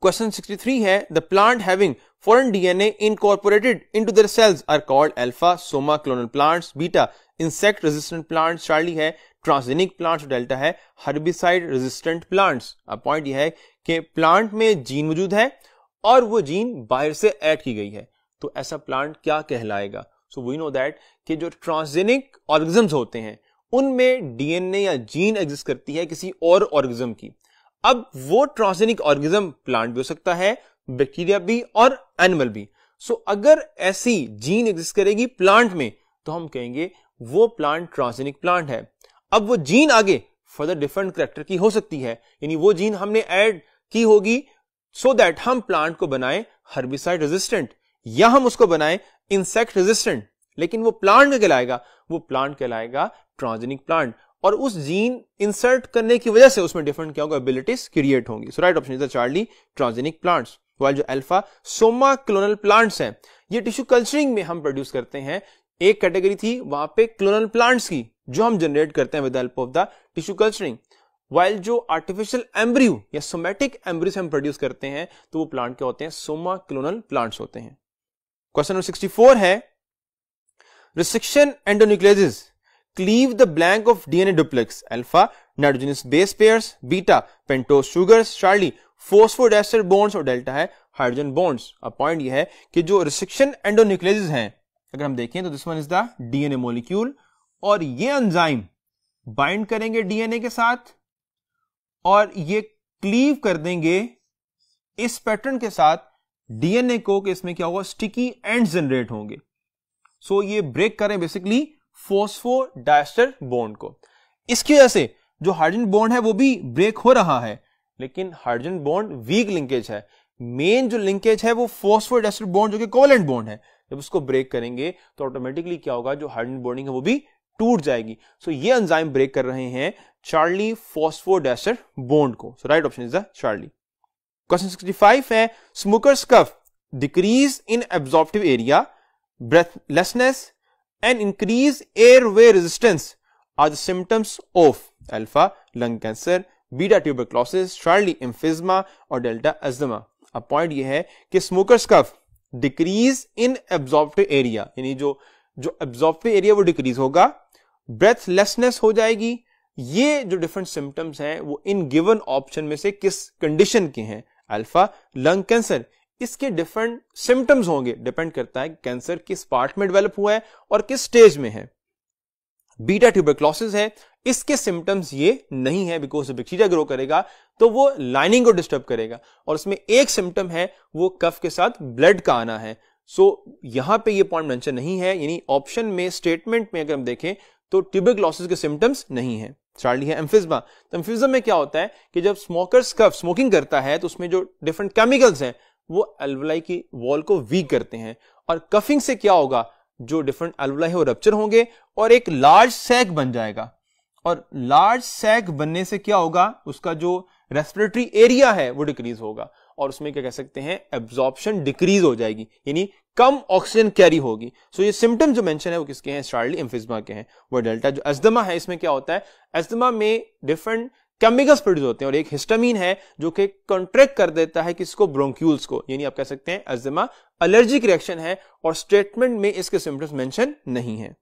क्वेश्चन 63 है the plant having foreign DNA incorporated into their cells are called alpha Soma clonal plants, beta insect resistant plants, Charlie है ट्रांसजेनिक प्लांट्स, डेल्टा है हर्बिसाइड रेजिस्टेंट प्लांट्स। अब पॉइंट यह है कि प्लांट में जीन मौजूद है और वो जीन बाहर से ऐड की गई है, तो ऐसा प्लांट क्या कहलाएगा? सो वी नो दैट कि जो ट्रांसजेनिक ऑर्गेनिजम्स होते हैं उनमें डीएनए या जीन एग्जिस्ट करती है किसी और ऑर्गेनिज्म की। अब वो ट्रांसजेनिक ऑर्गेनिज्म प्लांट भी हो सकता है, बैक्टीरिया भी और एनिमल भी। सो अगर ऐसी जीन एग्जिस्ट करेगी प्लांट में तो हम कहेंगे वो प्लांट ट्रांसजेनिक प्लांट है। अब वो जीन आगे फर्दर डिफरेंट कैरेक्टर की हो सकती है, यानी वो जीन हमने ऐड की होगी सो दैट हम प्लांट को बनाए हर्बिसाइड रेजिस्टेंट या हम उसको बनाए इंसेक्ट रेजिस्टेंट, लेकिन वो प्लांट में कहलाएगा, वो प्लांट कहलाएगा ट्रांसजेनिक प्लांट। और उस जीन इंसर्ट करने की वजह से उसमें डिफरेंट क्या होगा? एबिलिटीज क्रिएट होंगी। So right option is the charlie transgenic plants. While जो अल्फा सोमा क्लोनल प्लांट्स हैं ये टिश्यू कल्चरिंग में हम प्रोड्यूस करते हैं। एक कैटेगरी थी वहां पे क्लोनल प्लांट्स की जो हम जनरेट करते हैं with the help of the tissue culturing. While जो आर्टिफिशियल एम्ब्रियो या सोमेटिक एम्ब्रियो हम प्रोड्यूस करते हैं तो वो प्लांट क्या होते हैं? सोमा क्लोनल प्लांट्स होते हैं। क्वेश्चन नंबर 64 है restriction endonucleases cleave the blank of DNA duplex, alpha nitrogenous base pairs, beta pentose sugars, Charlie phosphodiester bonds और डेल्टा है हाइड्रोजन बॉन्ड्स। अब पॉइंट ये है कि जो restriction endonucleases हैं अगर हम देखें तो this one is the DNA molecule और ये एंजाइम बाइंड करेंगे डीएनए के साथ और ये क्लीव कर देंगे इस पैटर्न के साथ डीएनए को कि इसमें क्या होगा? स्टिकी एंड्स जनरेट होंगे। सो ये ब्रेक करें बेसिकली फोस्फोडाइस्टर बॉन्ड को। इसकी वजह से जो हाइड्रोजन बॉन्ड है वो भी ब्रेक हो रहा है, लेकिन हाइड्रोजन बॉन्ड वीक लिंकेज है। मेन जो लिंकेज है वो फोस्फोडाइस्टर बॉन्ड जो कि कोवेलेंट बॉन्ड है, जब उसको ब्रेक करेंगे तो ऑटोमेटिकली क्या होगा? जो हाइड्रोजन बॉन्डिंग है वो भी टूट जाएगी। सो ये एंजाइम ब्रेक कर रहे हैं चार्ली फोस्फोडाइस्टर बॉन्ड को। So right option is the charlie. Question 65 है smokers cough decrease in absorptive area, breathlessness and increase airway resistance are the symptoms of alpha lung cancer, beta tuberculosis, charlie emphysema और delta asthma। अब point ये है कि smokers cough decrease in absorptive area, यानी जो absorptive area वो decrease होगा, breathlessness हो जाएगी। ये जो डिफरेंट सिम्टम्स हैं वो इन गिवन ऑप्शन में से किस कंडीशन के हैं? Alpha lung cancer. इसके डिफरेंट सिम्टम्स होंगे, डिपेंड करता है कैंसर किस पार्ट में डेवलप हुआ है और किस स्टेज में है। बीटा ट्यूबरक्लोसिस है, इसके सिम्टम्स ये नहीं है बिकॉज बैक्टीरिया ग्रो करेगा तो वो लाइनिंग को डिस्टर्ब करेगा और उसमें एक सिम्टम है वो कफ के साथ ब्लड का आना है। सो यहां पे ये पॉइंट मेंशन नहीं है, यानी ऑप्शन में स्टेटमेंट में अगर हम देखें तो ट्यूबरक्लोसिस के सिम्टम्स नहीं है। चार्ली है एम्फिज्मा। तो एम्फिज्मा में क्या होता है कि जब स्मोकर्स कफ स्मोकिंग करता है तो उसमें जो डिफरेंट केमिकल्स हैं वो एल्वुलाई की वॉल को वीक करते हैं और कफिंग से क्या होगा? जो डिफरेंट एल्वुलाई है वो रप्चर होंगे और एक लार्ज सैक बन जाएगा और लार्ज सैक बनने से क्या होगा? उसका जो रेस्पिरेटरी एरिया है वो डिक्रीज होगा और उसमें क्या कह सकते हैं? एब्जॉर्प्शन डिक्रीज हो जाएगी, यानी कम ऑक्सीजन कैरी होगी। सो ये सिम्टम जो मेंशन है वो किसके हैं? चार्ली एम्फिज्मा के हैं। वो डेल्टा जो अस्थमा है इसमें क्या होता है? अस्थमा में डिफरेंट केमिकल्स प्रोड्यूस होते हैं और एक हिस्टामीन है जो कि कॉन्ट्रैक्ट कर देता है किसको? ब्रोंक्यूल्स को, यानी आप कह सकते हैं अस्थमा एलर्जिक रिएक्शन है और स्टेटमेंट में इसके सिम्टम्स मेंशन नहीं है।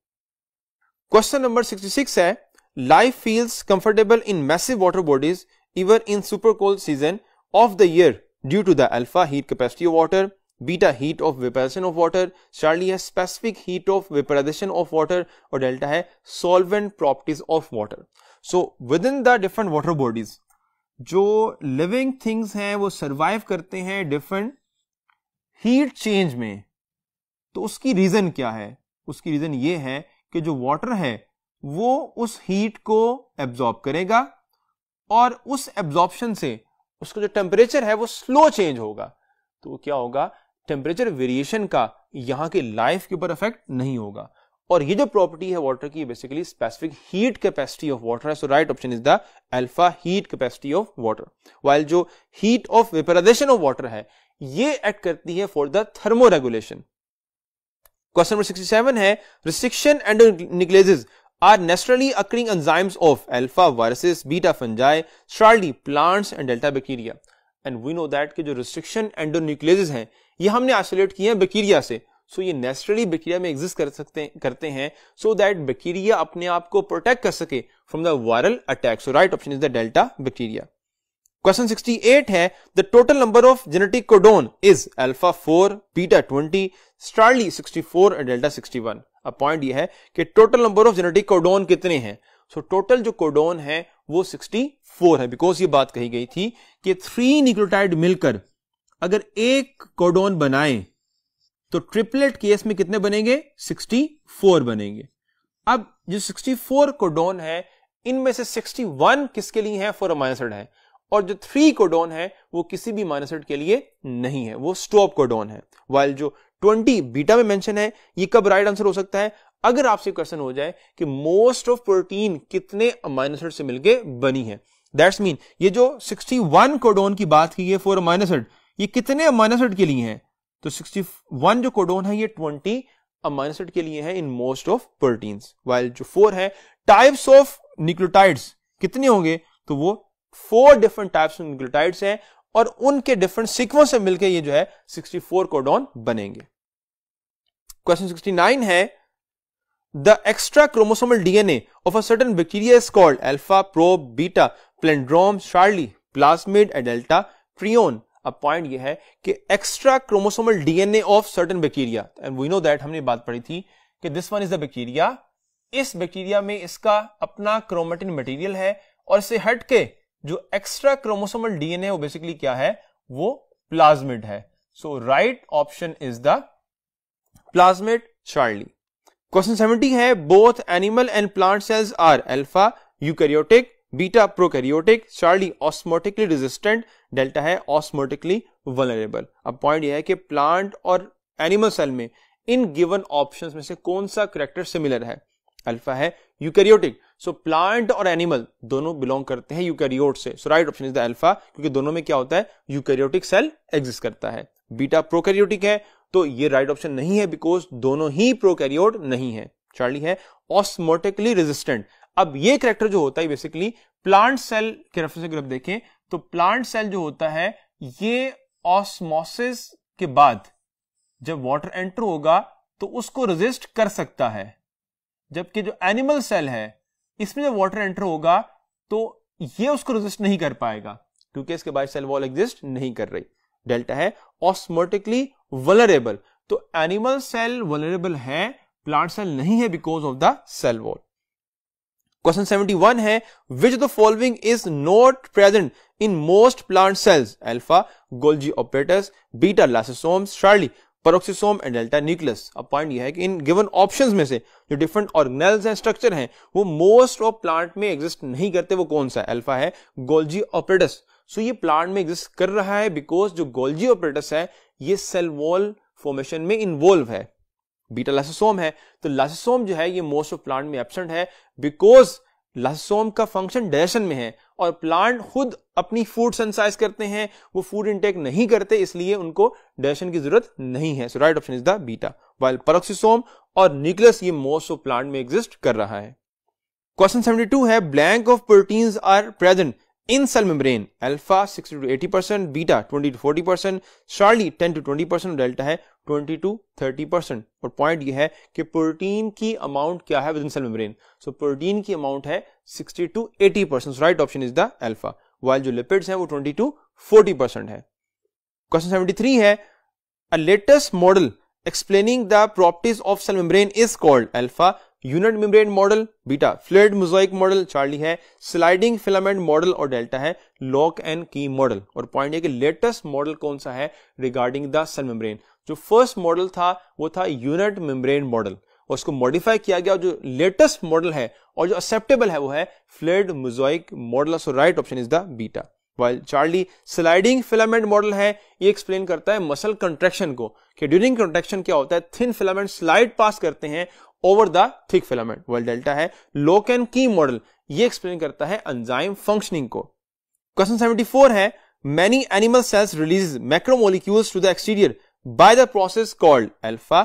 क्वेश्चन नंबर 66 है life feels comfortable in massive water bodies even in super cold season of the year due to the alpha heat capacity of water, beta heat of vaporisation of water, charlie है specific heat of vaporisation of water और delta है solvent properties of water. So with in the different water bodies जो living things हैं वो survive करते हैं different heat change में, तो उसकी रीजन क्या है? उसकी रीजन ये है कि जो वाटर है वो उस हीट को एब्जॉर्ब करेगा और उस एब्जॉर्प्शन से उसका जो टेम्परेचर है वो स्लो चेंज होगा। तो क्या होगा, टेम्परेचर वेरिएशन का यहां के लाइफ के ऊपर इफेक्ट नहीं होगा। और ये जो प्रॉपर्टी है वाटर की basically specific heat capacity of water है। So right option is the alpha, heat capacity of water. While जो heat of vaporisation of water है ये एक्ट करती है for the thermoregulation. Question number 67 है restriction endonucleases are naturally occurring enzymes of alpha viruses, beta fungi, Charlie plants and delta bacteria. And we know that कि जो restriction endonucleases हैं ये हमने आइसोलेट किए हैं बैक्टीरिया से। सो ये नेचुरली बैक्टीरिया में एग्जिस्ट करते हैं सो दैट बैक्टीरिया अपने आप को प्रोटेक्ट कर सके from the viral attack. So right option is the delta bacteria. Question 68 है the total number of genetic codon is alpha 4, beta 20, स्टारली 64 और डेल्टा 61। अब पॉइंट ये है कि total number of genetic codon कितने हैं। सो टोटल जो कोडोन है वो 64 है, बिकॉज ये बात कही गई थी कि 3 न्यूक्लियोटाइड मिलकर अगर एक कोडोन बनाए तो ट्रिपलेट केस में कितने बनेंगे, 64 बनेंगे। अब जो 64 कोडोन है इनमें से 61 किसके लिए है, फॉर अमाइनो एसिड है, और जो 3 कोडोन है वो किसी भी अमाइनो एसिड के लिए नहीं है, वो स्टॉप कोडोन है। वाइल जो 20 बीटा में मेंशन है ये कब राइट आंसर हो सकता है, अगर आपसे क्वेश्चन हो जाए कि मोस्ट ऑफ प्रोटीन कितने अमाइनो एसिड से मिलके बनी है। दैट्स मीन ये जो 61 कोडोन की बात की है फॉर अमाइनो एसिड, ये कितने अमाइनो एसिड के लिए है, तो 61 जो कोडोन है ये 20 अमाइनो एसिड के लिए है in most of proteins. While जो 4 है टाइप्स ऑफ न्यूक्लियोटाइड्स कितने होंगे, तो वो 4 डिफरेंट टाइप्स ऑफ न्यूक्लियोटाइड्स हैं और उनके डिफरेंट सीक्वेंस से मिलकर ये जो है 64 कोडोन बनेंगे। क्वेश्चन 69 है the extra chromosomal DNA of a certain bacteria is called alpha, probe, beta, palindrome, charlie, plasmid and delta, prion. अब पॉइंट ये है कि extra chromosomal DNA of certain bacteria, and we know that हमने बात पढ़ी थी कि this one is the bacteria. इस बैक्टीरिया में इसका अपना क्रोमेटिन मटेरियल है और इससे हटके जो एक्स्ट्रा क्रोमोसोमल डीएनए वो बेसिकली क्या है, वो प्लाज्मिड है। So right option is the plasmid, charlie. Question 70 है both animal and plant cells are alpha eukaryotic, beta prokaryotic, charlie osmotically resistant, delta है ऑस्मोटिकली वल्नरेबल। अब पॉइंट यह है कि प्लांट और एनिमल सेल में इन गिवन ऑप्शंस में से कौन सा कैरेक्टर सिमिलर है। अल्फा है यूकैरियोटिक, सो प्लांट और एनिमल दोनों बिलोंग करते हैं यूकैरियोट से। So right option is the alpha, क्योंकि दोनों में क्या होता है, यूकैरियोटिक सेल एग्जिस्ट करता है। बीटा प्रोकैरियोटिक है तो ये राइट ऑप्शन नहीं है बिकॉज दोनों ही प्रोकैरियोट नहीं है। चार्ली है ऑस्मोटिकली रेजिस्टेंट। अब ये कैरेक्टर जो होता है बेसिकली प्लांट सेल के रेफरेंस अगर आप देखें तो प्लांट सेल जो होता है ये ऑस्मोसिस के बाद जब वाटर एंटर होगा तो उसको रेजिस्ट कर सकता है, जबकि जो एनिमल सेल है इसमें जब वाटर एंटर होगा तो ये उसको रेजिस्ट नहीं कर पाएगा क्योंकि इसके बाद सेल वॉल एग्जिस्ट नहीं कर रही। डेल्टा है ऑस्मोटिकली वल्नरेबल, तो एनिमल सेल वल्नरेबल है, प्लांट सेल नहीं है because of the cell wall. Question 71 है which the following is not present in most plant cells, alpha Golgi apparatus, beta lysosomes, Charlie peroxisome and delta nucleus. अब point यह है कि in given options में से जो डिफरेंट ऑर्गेनेल्स एंड स्ट्रक्चर हैं वो मोस्ट ऑफ प्लांट में एग्जिस्ट नहीं करते, वो कौन सा है, अल्फा है गोल्जी ऑपरेटस। सो ये प्लांट में एग्जिस्ट कर रहा है बिकॉज जो गोल्जी ऑपरेटस है ये सेल वॉल फॉर्मेशन में इन्वॉल्व है। बीटा लाइसोसोम है तो लाइसोसोम जो है ये मोस्ट ऑफ प्लांट में एब्सेंट है बिकॉज लाइसोसोम का फंक्शन डाइजेशन में है और प्लांट खुद अपनी फूड सिंथेसाइज करते हैं, वो फूड इनटेक नहीं करते इसलिए उनको डाइजेशन की जरूरत नहीं है। So right option is the beta. While peroxisome और न्यूक्लियस ये मोस्ट ऑफ प्लांट में एग्जिस्ट कर रहा है। क्वेश्चन 72 है blank of proteins are present in cell membrane, alpha 60 to 80%, beta 20 to 40%, Charlie 10 to 20%, delta है 20 to 30%। और पॉइंट ये है कि प्रोटीन की अमाउंट क्या है within cell membrane, so protein की अमाउंट है 60 to 80%। Right option is the alpha. While जो लिपिड्स हैं वो 20 to 40% है। क्वेश्चन 73 है a latest model explaining the properties of cell membrane is called alpha unit membrane model, beta fluid mosaic model, charlie है sliding filament model और delta है lock and key model. और point है कि latest model कौन सा है regarding the cell membrane. जो फर्स्ट मॉडल था वो था यूनिट मेम्ब्रेन मॉडल, और उसको मॉडिफाई किया गया, और जो लेटेस्ट मॉडल है और जो एक्सेप्टेबल है वो है flared mosaic model. So right option is the beta. While Charlie sliding filament model है, ये एक्सप्लेन करता है मसल कंट्रैक्शन को, कि ड्यूरिंग कंट्रैक्शन क्या होता है, थिन फिलामेंट स्लाइड पास करते हैं over the thick filament. While delta है लॉक एंड की मॉडल, ये एक्सप्लेन करता है एंजाइम फंक्शनिंग को। क्वेश्चन 74 है many animal cells release macromolecules to the exterior by the process called alpha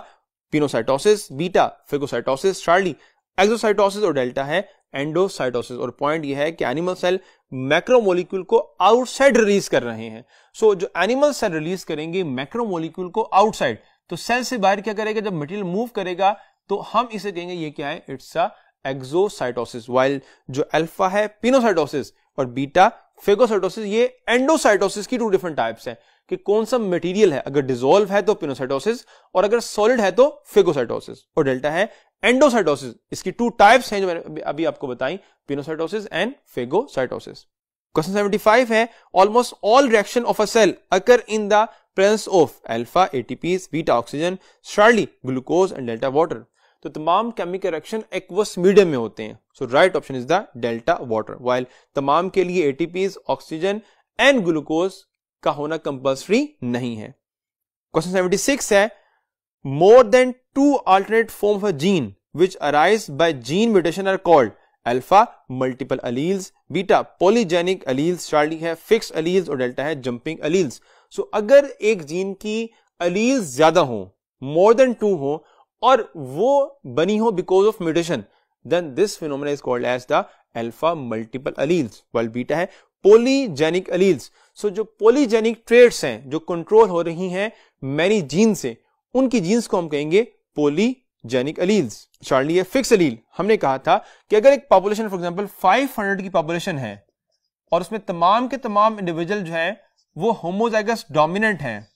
pinocytosis, beta phagocytosis, charlie exocytosis और delta है endocytosis. और point ये है कि एनिमल सेल मैक्रोमोलिक्यूल को आउटसाइड रिलीज कर रहे हैं। सो जो एनिमल सेल रिलीज करेंगे मैक्रोमोलिक्यूल को आउटसाइड, तो सेल से बाहर क्या करेगा, जब मटेरियल मूव करेगा तो हम इसे कहेंगे ये क्या है, इट्स अ एक्सोसाइटोसिस। वाइल जो अल्फा है पिनोसाइटोसिस और बीटा फेगोसाइटोसिस, ये एंडोसाइटोसिस की 2 डिफरेंट टाइप्स हैं, कि कौन सा मटेरियल है, अगर डिसॉल्व है तो पिनोसाइटोसिस और अगर सॉलिड है तो फेगोसाइटोसिस। और डेल्टा है एंडोसाइटोसिस। इसकी 2 टाइप्स हैं जो मैंने अभी आपको बताई, पिनोसाइटोसिस एंड फेगोसाइटोसिस। क्वेश्चन 75 है almost all reaction of a cell occur in the presence of alpha ATPase, beta oxygen, charlie glucose and delta water. तो तमाम केमिकल रिएक्शन एक्वस मीडियम में होते हैं। So right option is the delta water. While तमाम के लिए ATPs, oxygen and glucose का होना कंपल्सरी नहीं है। क्वेश्चन 76 है more than 2 alternate form of a gene which arise by gene mutation are called alpha multiple alleles, beta polygenic alleles, Charlie है fix alleles और डेल्टा है जंपिंग अलील्स। सो अगर एक जीन की अलील्स ज्यादा हो, मोर देन 2 हो और वो बनी हो because of mutation, then this phenomena is called as the alpha multiple alleles. While beta है पॉलीजेनिक अलील्स। सो जो पॉलीजेनिक ट्रेट्स हैं जो कंट्रोल हो रही हैं मैनी जीन से, उनकी जीन्स को हम कहेंगे पॉलीजेनिक अलील्स। चार्ली है फिक्स अलील। हमने कहा था कि अगर एक पॉपुलेशन फॉर एग्जांपल 500 की पॉपुलेशन है और उसमें तमाम के तमाम इंडिविजुअल जो है वो होमोजाइगस डोमिनेंट हैं,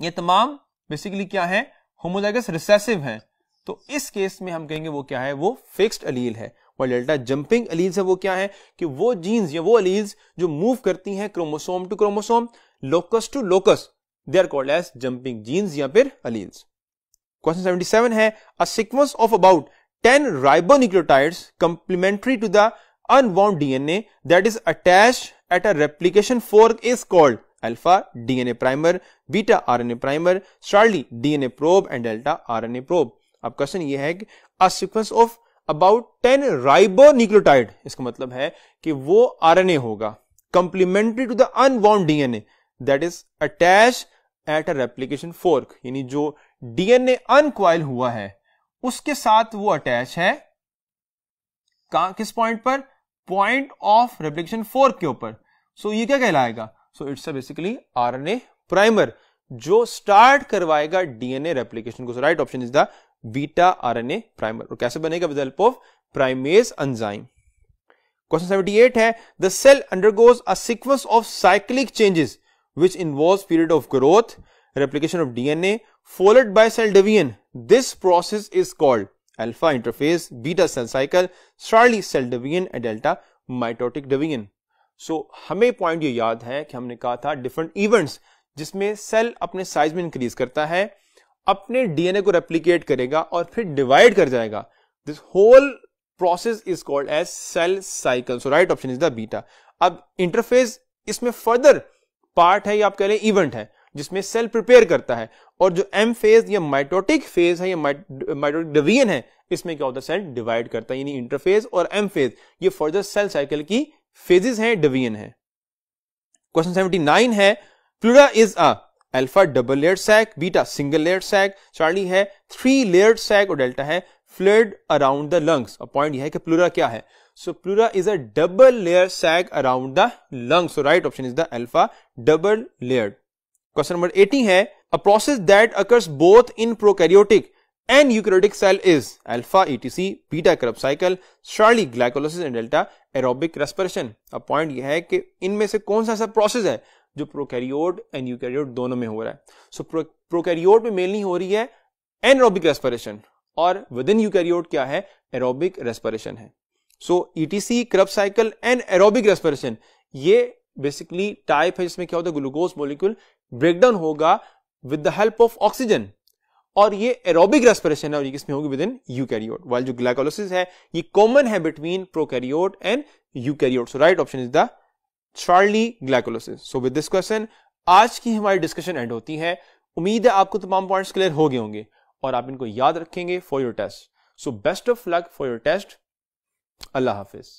ये तमाम बेसिकली क्या है, होमोजाइगस रिसेसिव है, तो इस केस में हम कहेंगे वो क्या है, वो फिक्स्ड अलील है। और डेल्टा जंपिंग अलील्स है, वो क्या है कि वो जीन्स या वो अलील्स जो मूव करती हैं chromosome to chromosome, locus to locus, they are called as jumping genes या फिर अलील्स। क्वेश्चन 77 है a sequence of about 10 ribonucleotides complementary to the unbound DNA that is attached at a replication fork is called alpha DNA primer, beta RNA primer, charlie DNA probe and delta RNA probe. अब question ये है कि a sequence of about 10 ribonucleotide, इसका मतलब है कि वो RNA होगा complementary to the unbound DNA that is attached at a replication fork, यानी जो डीएनए अनकॉइल हुआ है उसके साथ वो अटैच है किस पॉइंट पर, पॉइंट ऑफ रेप्लिकेशन फोर्क के ऊपर। सो ये क्या कहलाएगा, so it's basically RNA primer जो स्टार्ट करवाएगा डीएनए रेप्लिकेशन को। So right option is the beta RNA primer. और कैसे बनेगा, with help of primase enzyme. Question 78 है the cell undergoes a sequence of cyclic changes which involves period of growth, replication of DNA followed by cell division. This process is called alpha interphase, beta cell cycle, Charlie cell division and delta mitotic division. So हमें point ये याद है कि हमने कहा था different events जिसमें cell अपने साइज में इंक्रीज करता है, अपने डीएनए को रेप्लिकेट करेगा और फिर डिवाइड कर जाएगा। This whole process is called as cell cycle. So right option is the beta. अब इंटरफेज इसमें फर्दर पार्ट है या आप कह लें इवेंट है जिसमें सेल प्रिपेयर करता है, और जो एम फेज या माइटोटिक फेज है या माइटोटिक डिवीजन है, इसमें क्या होता है, सेल डिवाइड करता है। यानी इंटरफेज और एम फेज ये फर्दर सेल साइकिल की फेजेस हैं, डिवीजन है। क्वेश्चन 79 है pleura is a alpha double layered sac, beta single layered sac, charlie है 3 लेयर्ड सैक और डेल्टा है फ्लूइड अराउंड द लंग्स। अब पॉइंट यह है कि प्लूरा क्या है, so pleura is a double layer sac around the lungs. So right option is the alpha double layered. Question number 80 है a process that occurs both in prokaryotic and eukaryotic cell is alpha ETC, beta Krebs cycle, Charlie glycolysis and delta aerobic respiration। अब point यह है कि इनमें से कौन सा ऐसा प्रोसेस है जो प्रोकैरियोट एंड यूकैरियोट दोनों में हो रहा है। सो प्रोकैरियोट में मेनली हो रही है एनरोबिक रेस्पिरेशन और विद इन यूकैरियोट क्या है, एरोबिक रेस्पिरेशन है। सो ETC Krebs cycle and aerobic respiration ये बेसिकली टाइप है जिसमें क्या होता है, ग्लूकोज मॉलिक्यूल ब्रेकडाउन होगा with the help of oxygen, और ये एरोबिक रेस्पिरेशन है और ये किसमें होगी? With in eukaryote. वाइल जो ग्लाइकोलाइसिस है ये कॉमन है between prokaryote and eukaryote. So right option is the Charlie glycolysis. So with this question आज की हमारी डिस्कशन एंड होती है। उम्मीद है आपको तमाम पॉइंट्स क्लियर हो गए होंगे और आप इनको याद रखेंगे for your test. So best of luck for your test. अल्लाह हाफिज।